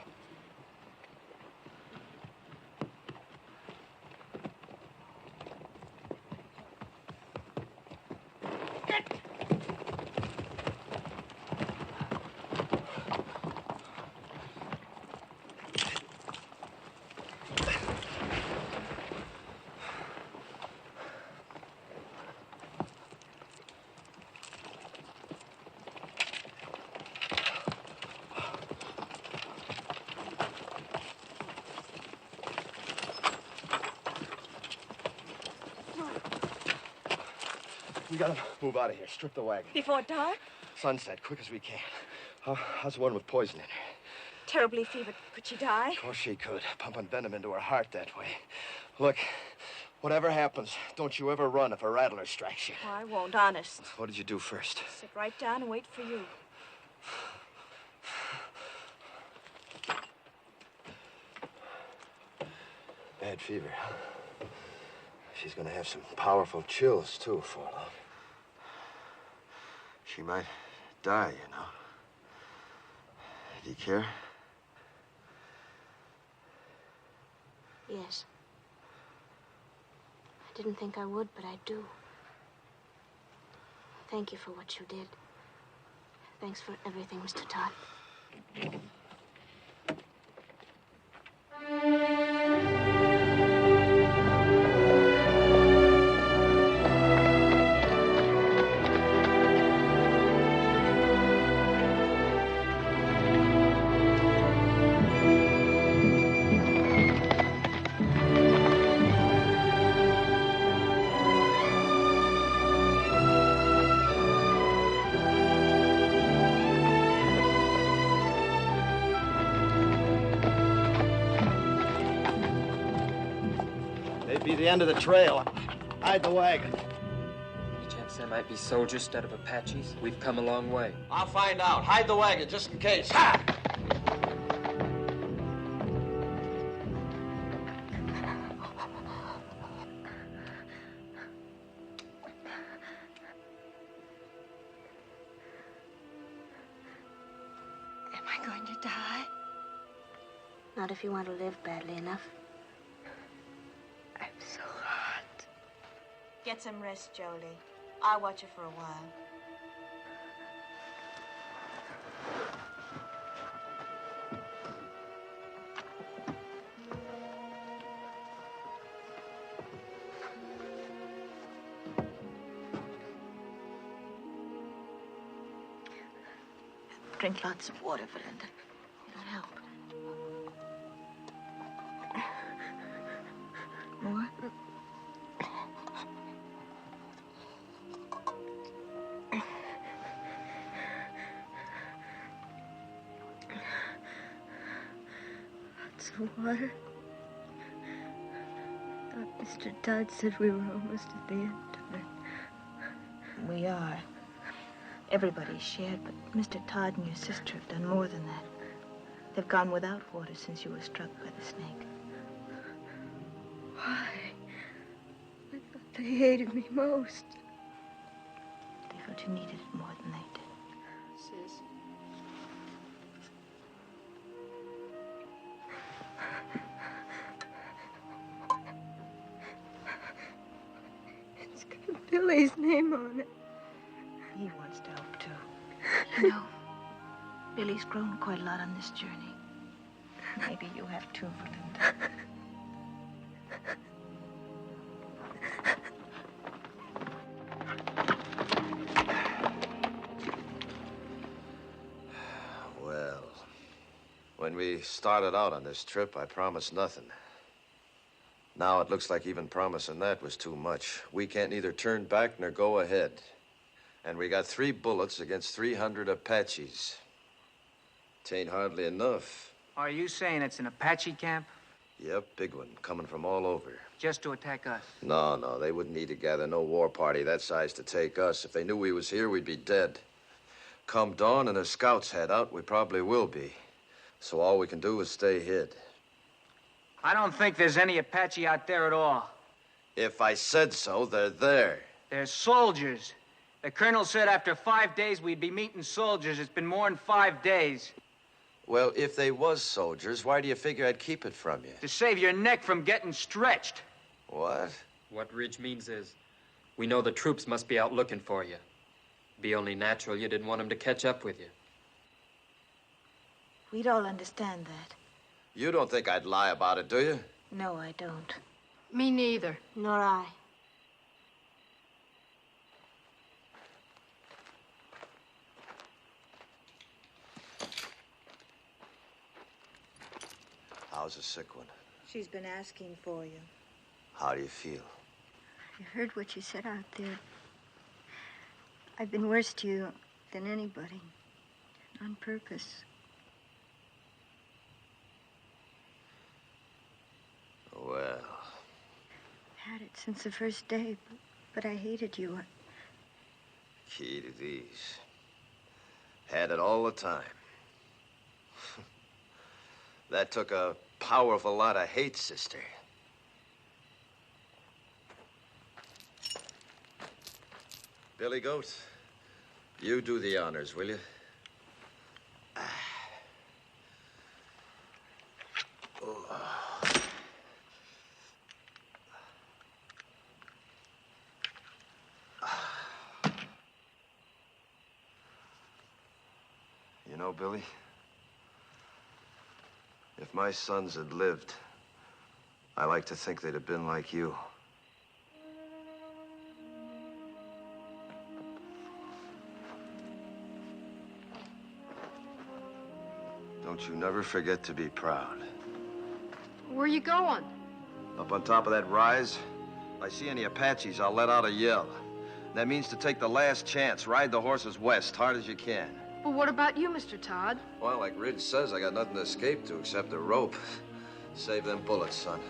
We gotta move out of here. Strip the wagon. Before dark? Sunset, quick as we can. How's the one with poison in her? Terribly fevered. Could she die? Of course she could. Pumping venom into her heart that way. Look, whatever happens, don't you ever run if a rattler strikes you. Oh, I won't, honest. What did you do first? Sit right down and wait for you. Bad fever. She's gonna have some powerful chills, too, before long. She might die, you know. Do you care? Yes. I didn't think I would, but I do. Thank you for what you did. Thanks for everything, Mr. Todd. The end of the trail. Hide the wagon. Any chance there might be soldiers instead of Apaches? We've come a long way. I'll find out. Hide the wagon just in case. Ha! Am I going to die? Not if you want to live badly enough. I'm so hot. Get some rest, Jolie. I'll watch her for a while. Drink lots of water, Belinda. It'll help. More? Lots of water. I thought Mr. Todd said we were almost at the end of it. We are. Everybody's shared, but Mr. Todd and your sister have done more than that. They've gone without water since you were struck by the snake. Why? I thought they hated me most. They felt you needed it more than they did. Sis. It's got Billy's name on it. He wants to help, too. You know, Billy's grown quite a lot on this journey. Maybe you have, too, Belinda. Well, when we started out on this trip, I promised nothing. Now it looks like even promising that was too much. We can't neither turn back nor go ahead. And we got 3 bullets against 300 Apaches. Tain't hardly enough. Are you saying it's an Apache camp? Yep, big one, coming from all over. Just to attack us? No, they wouldn't need to gather no war party that size to take us. If they knew we was here, we'd be dead. Come dawn and the scouts head out, we probably will be. So all we can do is stay hid. I don't think there's any Apache out there at all. If I said so, they're there. They're soldiers. The colonel said after 5 days we'd be meeting soldiers. It's been more than 5 days. Well, if they was soldiers, why do you figure I'd keep it from you? To save your neck from getting stretched. What? What Ridge means is, we know the troops must be out looking for you. Be only natural you didn't want them to catch up with you. We'd all understand that. You don't think I'd lie about it, do you? No, I don't. Me neither. Nor I. How's the sick one? She's been asking for you. How do you feel? I heard what you said out there. I've been worse to you than anybody. On purpose. Well... Had it since the first day, but I hated you. Key to these. Had it all the time. That took a powerful lot of hate, sister. Billy Goat, you do the honors, will you? You know, Billy, if my sons had lived, I like to think they'd have been like you. Don't you never forget to be proud. Where you going? Up on top of that rise, if I see any Apaches, I'll let out a yell. That means to take the last chance, ride the horses west, hard as you can. Well, what about you, Mr. Todd? Well, like Ridge says, I got nothing to escape to except a rope. Save them bullets, son.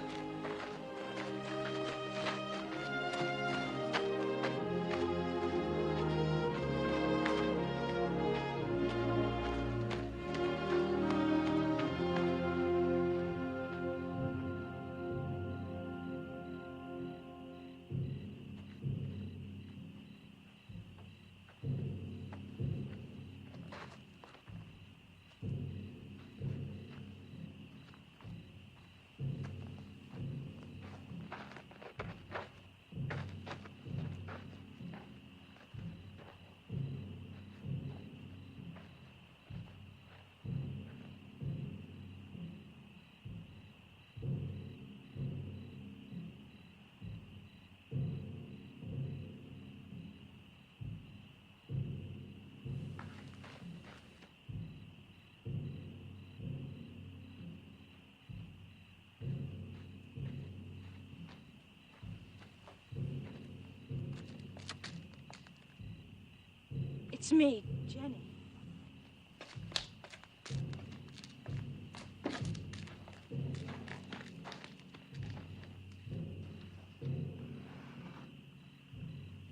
It's me, Jenny.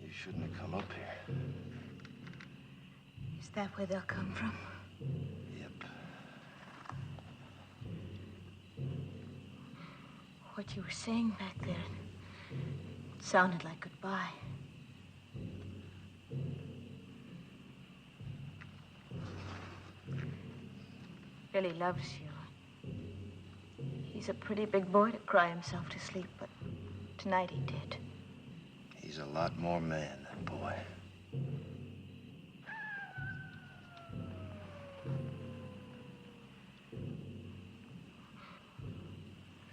You shouldn't have come up here. Is that where they'll come from? Yep. What you were saying back there, it sounded like goodbye. Billy loves you. He's a pretty big boy to cry himself to sleep, but tonight he did. He's a lot more man, that boy.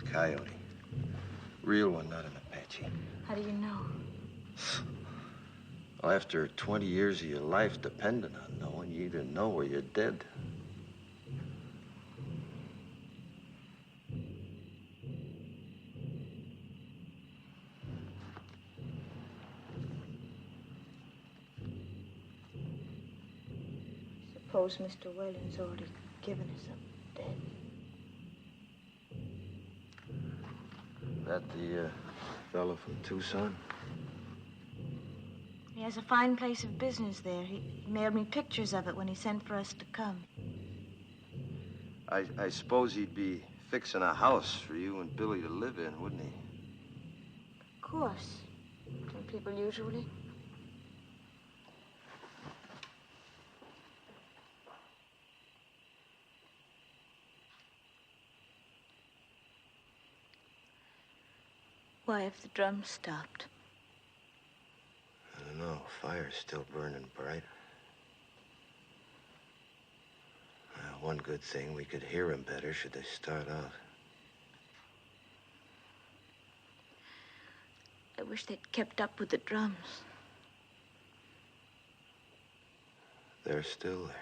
Coyote. Real one, not an Apache. How do you know? Well, after 20 years of your life depending on knowing, you either know or you're dead. Suppose Mr. Whalen's already given us up dead. That the fellow from Tucson? He has a fine place of business there. He mailed me pictures of it when he sent for us to come. I suppose he'd be fixing a house for you and Billy to live in, wouldn't he? Of course. Don't people usually? Why have the drums stopped? I don't know. Fire's still burning bright. One good thing, we could hear them better should they start out. I wish they'd kept up with the drums. They're still there.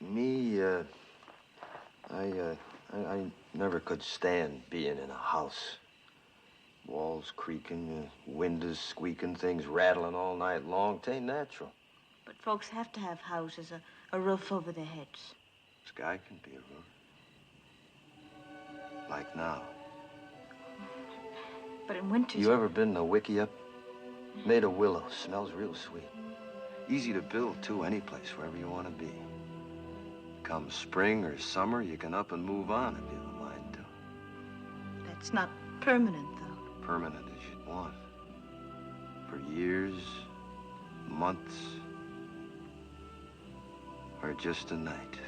Me, I never could stand being in a house. Walls creaking, windows squeaking, things rattling all night long. 'Tain't natural. But folks have to have houses, a roof over their heads. Sky can be a roof. Like now. But in winter... You ever been to Wickiup? Made of willow. Smells real sweet. Easy to build, too, any place, wherever you want to be. Come spring or summer, you can up and move on if you have a mind to. That's not permanent, though. Permanent as you'd want. For years, months, or just a night.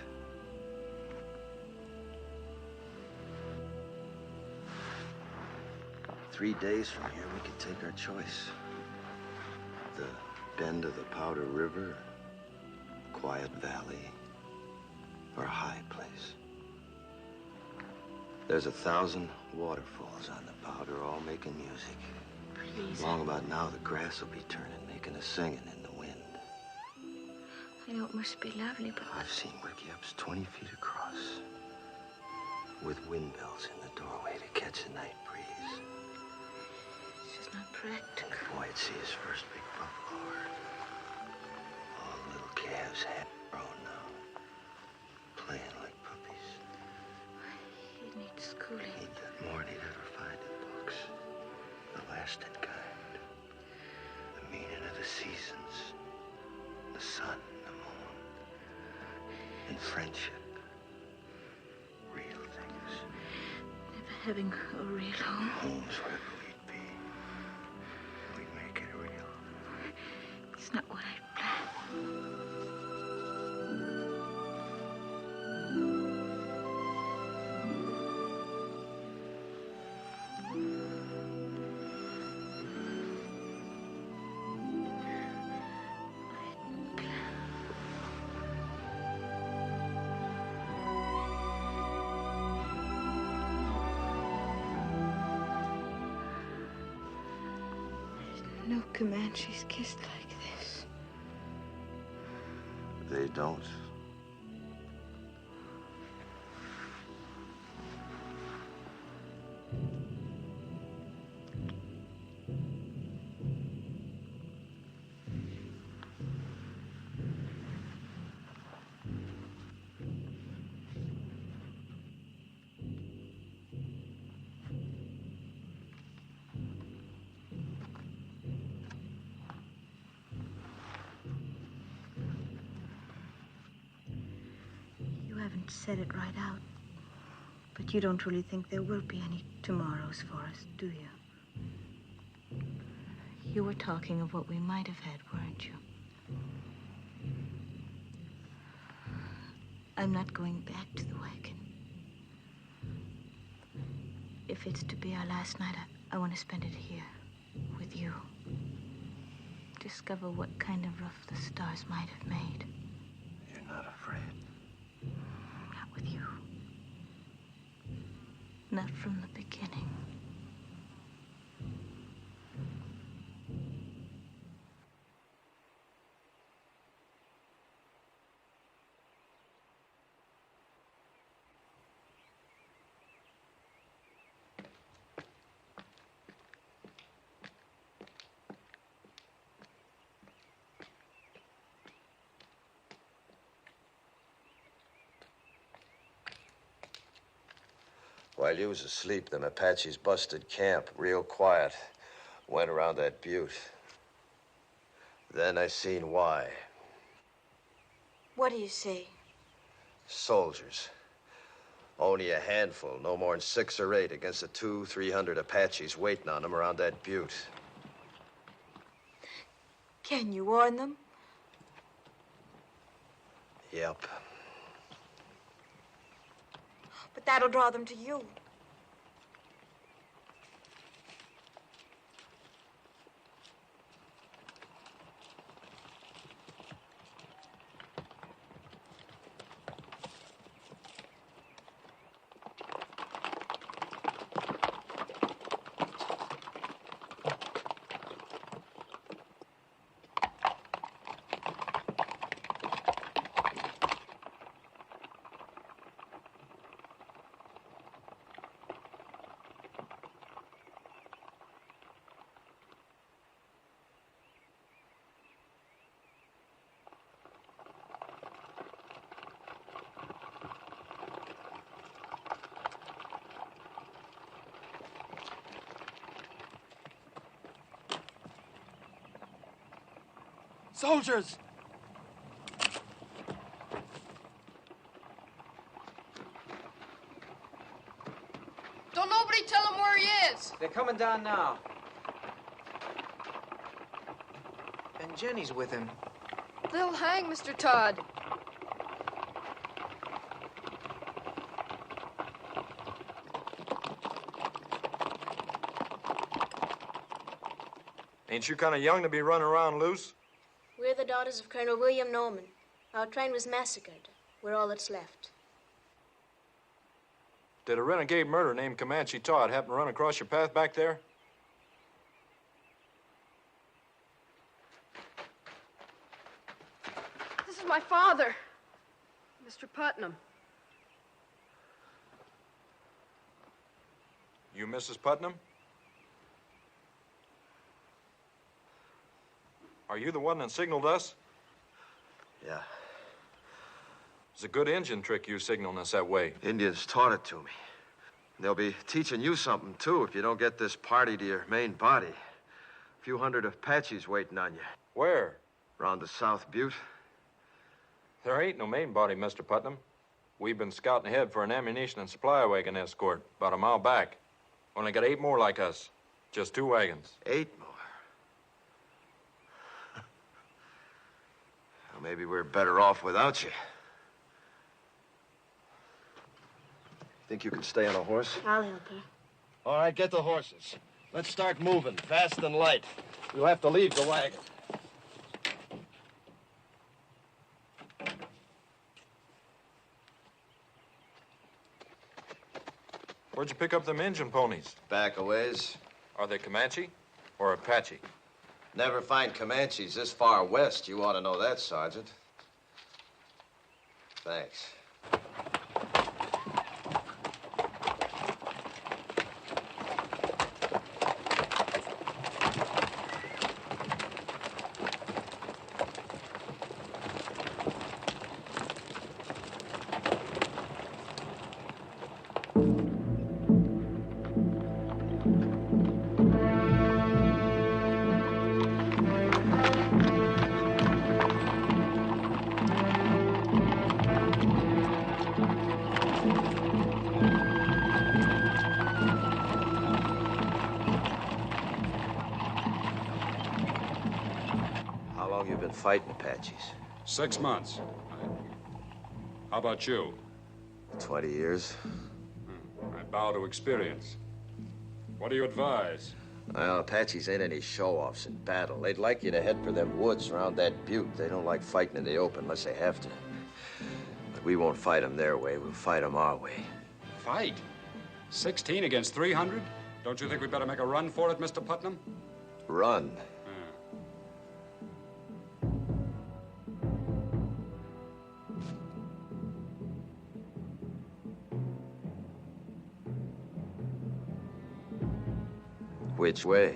"3 days from here, we could take our choice. The bend of the Powder River, quiet valley, or a high place. There's 1,000 waterfalls on the Powder, all making music. Please. Long about now, the grass will be turning, making a singing in the wind. I know it must be lovely, but... I've seen Wickiups 20 feet across, with windmills in the doorway to catch a night breeze. It's just not practical. And the boy'd see his first big buffalo herd. All the little calves half grown now, playing like puppies. He'd need schooling. He'd done more than he'd ever find in books. The lasting kind. The meaning of the seasons. The sun, the moon. And friendship. Real things. Never having a real home. Homes wherever we'd be. We'd make it real. It's not what I planned. No Comanches kissed like this. They don't. Said it right out. But you don't really think there will be any tomorrows for us, do you? You were talking of what we might have had, weren't you? I'm not going back to the wagon. If it's to be our last night, I want to spend it here, with you. Discover what kind of roof the stars might have made. You're not afraid? With you. Not from the beginning. While you was asleep, them Apaches busted camp, real quiet. Went around that butte. Then I seen why. What do you see? Soldiers. Only a handful, no more than 6 or 8 against the 200-300 Apaches waiting on them around that butte. Can you warn them? Yep. that'll draw them to you. Soldiers! Don't nobody tell him where he is. They're coming down now. And Jenny's with him. They'll hang Mr. Todd. Ain't you kind of young to be running around loose? We're the daughters of Colonel William Norman. Our train was massacred. We're all that's left. Did a renegade murderer named Kommanchi Tod happen to run across your path back there? This is my father, Mr. Putnam. You Mrs. Putnam? Are you the one that signaled us? Yeah. It's a good Indian trick, you signaling us that way. Indians taught it to me. They'll be teaching you something, too, if you don't get this party to your main body. A few hundred Apaches waiting on you. Where? Around the South Butte. There ain't no main body, Mr. Putnam. We've been scouting ahead for an ammunition and supply wagon escort about a mile back. Only got 8 more like us. Just 2 wagons. 8 more? Well, maybe we're better off without you. Think you can stay on a horse? I'll help her. All right, get the horses. Let's start moving, fast and light. We'll have to leave the wagon. Where'd you pick up them Injun ponies? Back a ways. Are they Comanche or Apache? Never find Comanches this far west. You ought to know that, Sergeant. Thanks. Fighting Apaches. 6 months. How about you? 20 years. I bow to experience. What do you advise? Well, Apaches ain't any show-offs in battle. They'd like you to head for them woods around that butte. They don't like fighting in the open unless they have to. But we won't fight them their way. We'll fight them our way. Fight? 16 against 300? Don't you think we better make a run for it, Mr. Putnam? Run? Which way?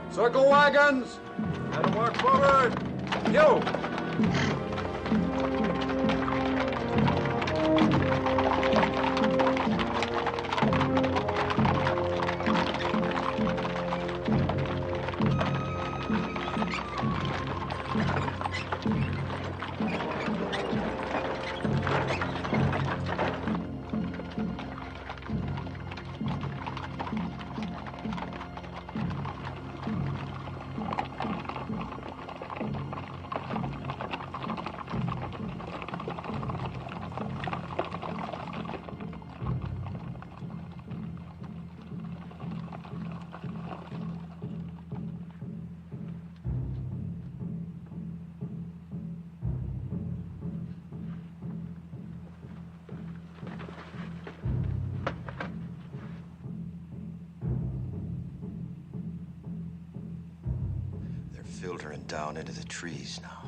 Circle wagons! Let 'em work forward! You! filtering down into the trees now.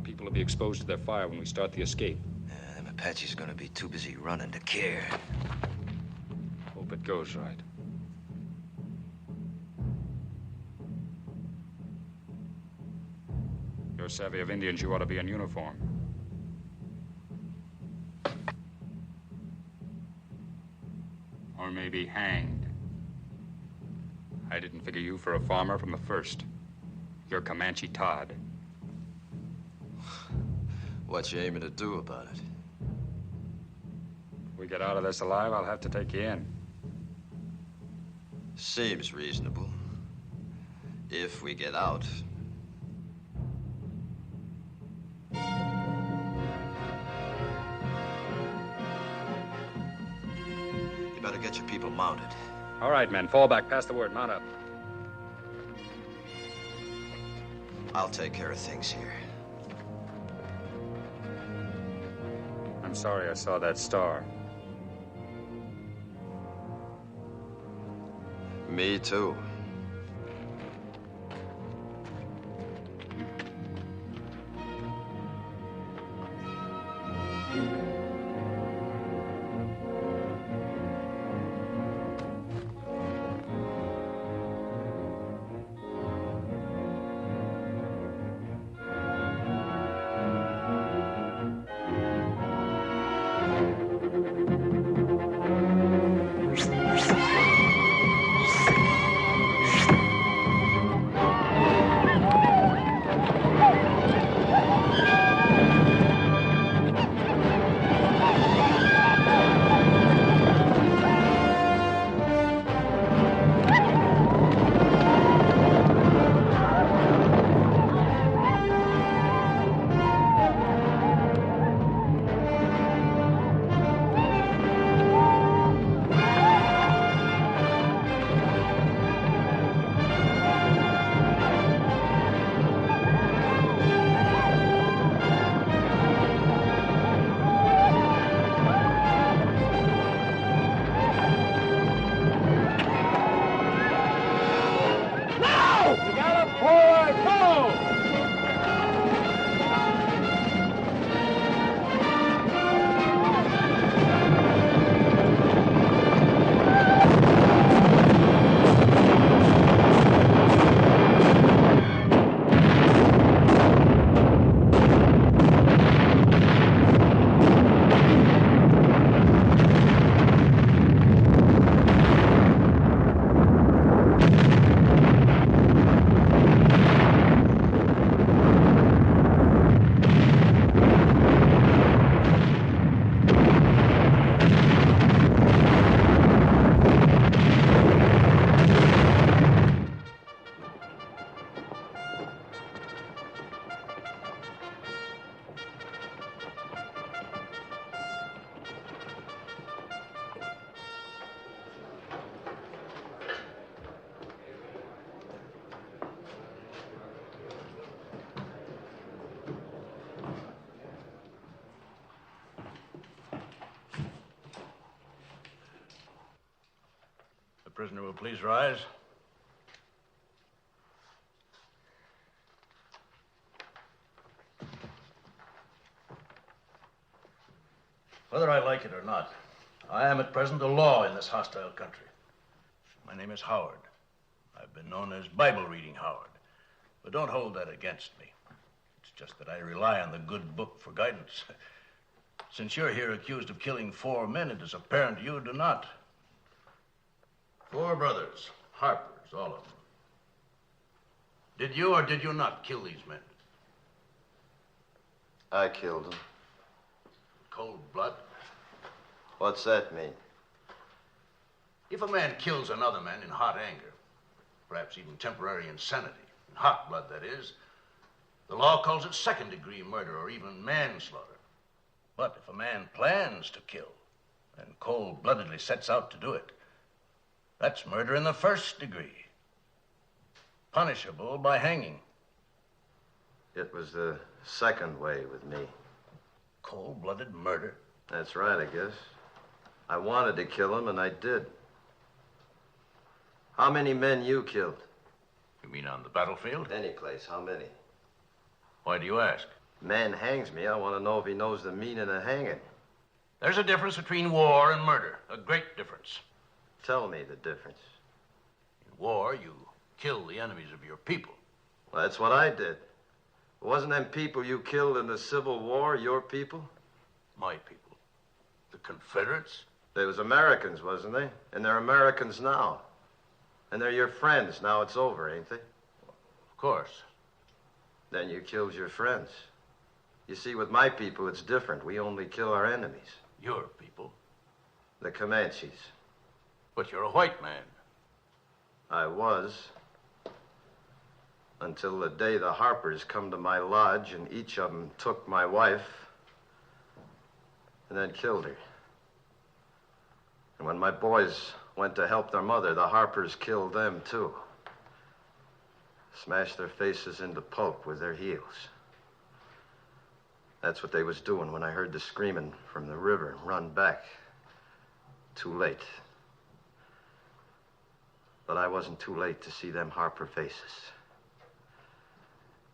People will be exposed to their fire when we start the escape. Yeah, them Apache's gonna be too busy running to care. Hope it goes right. You're savvy of Indians, you ought to be in uniform. Or maybe hanged. I didn't figure you for a farmer from the first. You're Komанчи Тод. What you aiming to do about it? If we get out of this alive, I'll have to take you in. Seems reasonable. If we get out. You better get your people mounted. All right, men, fall back. Pass the word. Mount up. I'll take care of things here. I'm sorry I saw that star. Me too. Prisoner will please rise. Whether I like it or not, I am at present a law in this hostile country. My name is Howard. I've been known as Bible-reading Howard, but don't hold that against me. It's just that I rely on the good book for guidance. Since you're here accused of killing 4 men, it is apparent you do not. 4 brothers, Harpers, all of them. Did you or did you not kill these men? I killed them. Cold blood? What's that mean? If a man kills another man in hot anger, perhaps even temporary insanity, hot blood, that is. The law calls it second-degree murder or even manslaughter. But if a man plans to kill and cold-bloodedly sets out to do it, that's murder in the first degree, punishable by hanging. It was the second way with me. Cold-blooded murder? That's right, I guess. I wanted to kill him, and I did. How many men you killed? You mean on the battlefield? Any place, how many? Why do you ask? Man hangs me. I want to know if he knows the meaning of hanging. There's a difference between war and murder. A great difference. Tell me the difference. In war, you kill the enemies of your people. Well, that's what I did. Wasn't them people you killed in the Civil War your people? My people. The Confederates? They was Americans, wasn't they? And they're Americans now. And they're your friends. Now it's over, ain't they? Of course. Then you killed your friends. You see, with my people, it's different. We only kill our enemies. Your people? The Comanches. But you're a white man. I was. Until the day the Harpers come to my lodge and each of them took my wife and then killed her. And when my boys went to help their mother, the Harpers killed them too. Smashed their faces into pulp with their heels. That's what they was doing when I heard the screaming from the river and run back. Too late. But I wasn't too late to see them Harper faces.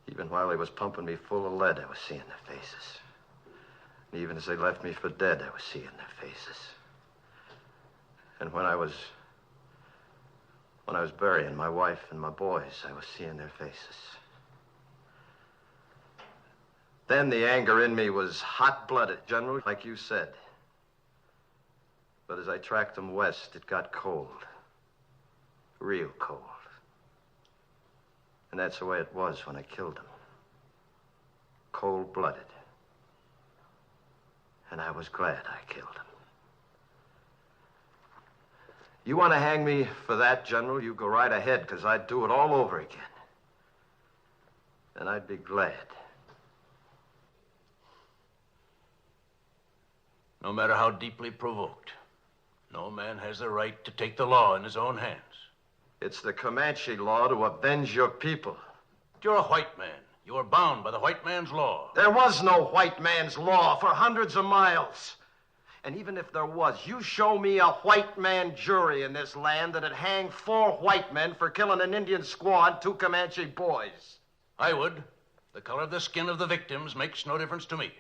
Even while they was pumping me full of lead, I was seeing their faces. And even as they left me for dead, I was seeing their faces. And when I was burying my wife and my boys, I was seeing their faces. Then the anger in me was hot-blooded, General, like you said. But as I tracked them west, it got cold. Real cold. And that's the way it was when I killed them. Cold-blooded. And I was glad I killed him. You want to hang me for that, General? You go right ahead, because I'd do it all over again. And I'd be glad. No matter how deeply provoked, no man has the right to take the law in his own hands. It's the Comanche law to avenge your people. You're a white man. You are bound by the white man's law. There was no white man's law for hundreds of miles. And even if there was, you show me a white man jury in this land that'd hang 4 white men for killing an Indian squaw and 2 Comanche boys. I would. The color of the skin of the victims makes no difference to me.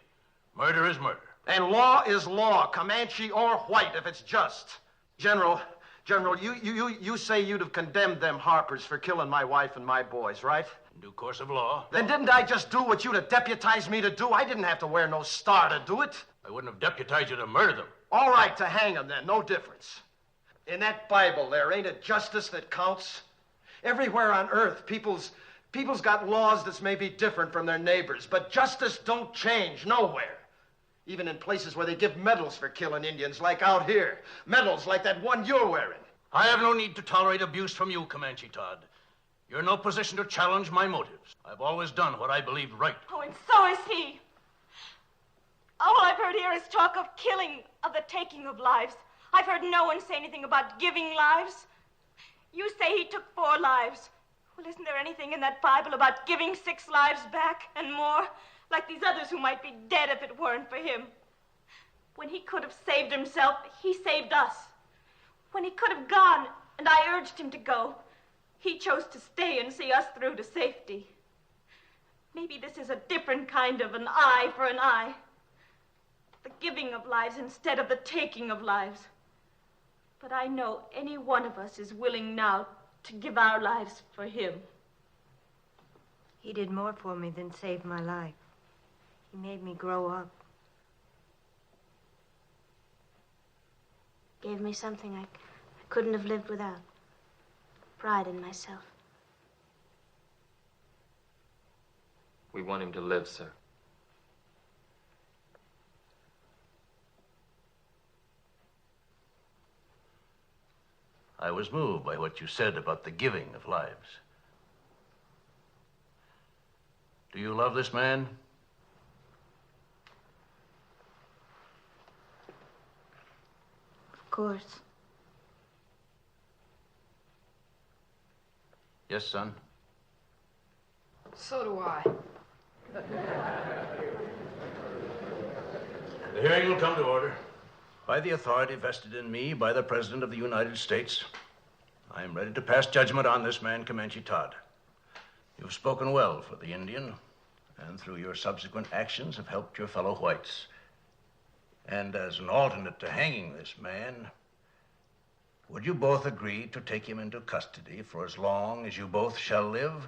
Murder is murder. And law is law, Comanche or white, if it's just. General, you say you'd have condemned them Harpers for killing my wife and my boys, right? In due course of law. Then didn't I just do what you'd have deputized me to do? I didn't have to wear no star to do it. I wouldn't have deputized you to murder them. All right, to hang them then, no difference. In that Bible there, ain't it justice that counts? Everywhere on earth, people's got laws that's maybe different from their neighbors, but justice don't change nowhere. Even in places where they give medals for killing Indians, like out here. Medals like that one you're wearing. I have no need to tolerate abuse from you, Kommanchi Tod. You're in no position to challenge my motives. I've always done what I believed right. Oh, and so is he. All I've heard here is talk of killing, of the taking of lives. I've heard no one say anything about giving lives. You say he took 4 lives. Well, isn't there anything in that Bible about giving 6 lives back and more? Like these others who might be dead if it weren't for him. When he could have saved himself, he saved us. When he could have gone, and I urged him to go, he chose to stay and see us through to safety. Maybe this is a different kind of an eye for an eye. The giving of lives instead of the taking of lives. But I know any one of us is willing now to give our lives for him. He did more for me than save my life. He made me grow up. Gave me something I couldn't have lived without. Pride in myself. We want him to live, sir. I was moved by what you said about the giving of lives. Do you love this man? Of course. Yes, son. So do I. The hearing will come to order. By the authority vested in me by the President of the United States, I am ready to pass judgment on this man, Kommanchi Tod. You've spoken well for the Indian, and through your subsequent actions have helped your fellow whites. And as an alternate to hanging this man, would you both agree to take him into custody for as long as you both shall live?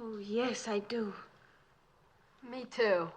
Oh, yes, I do. Me too.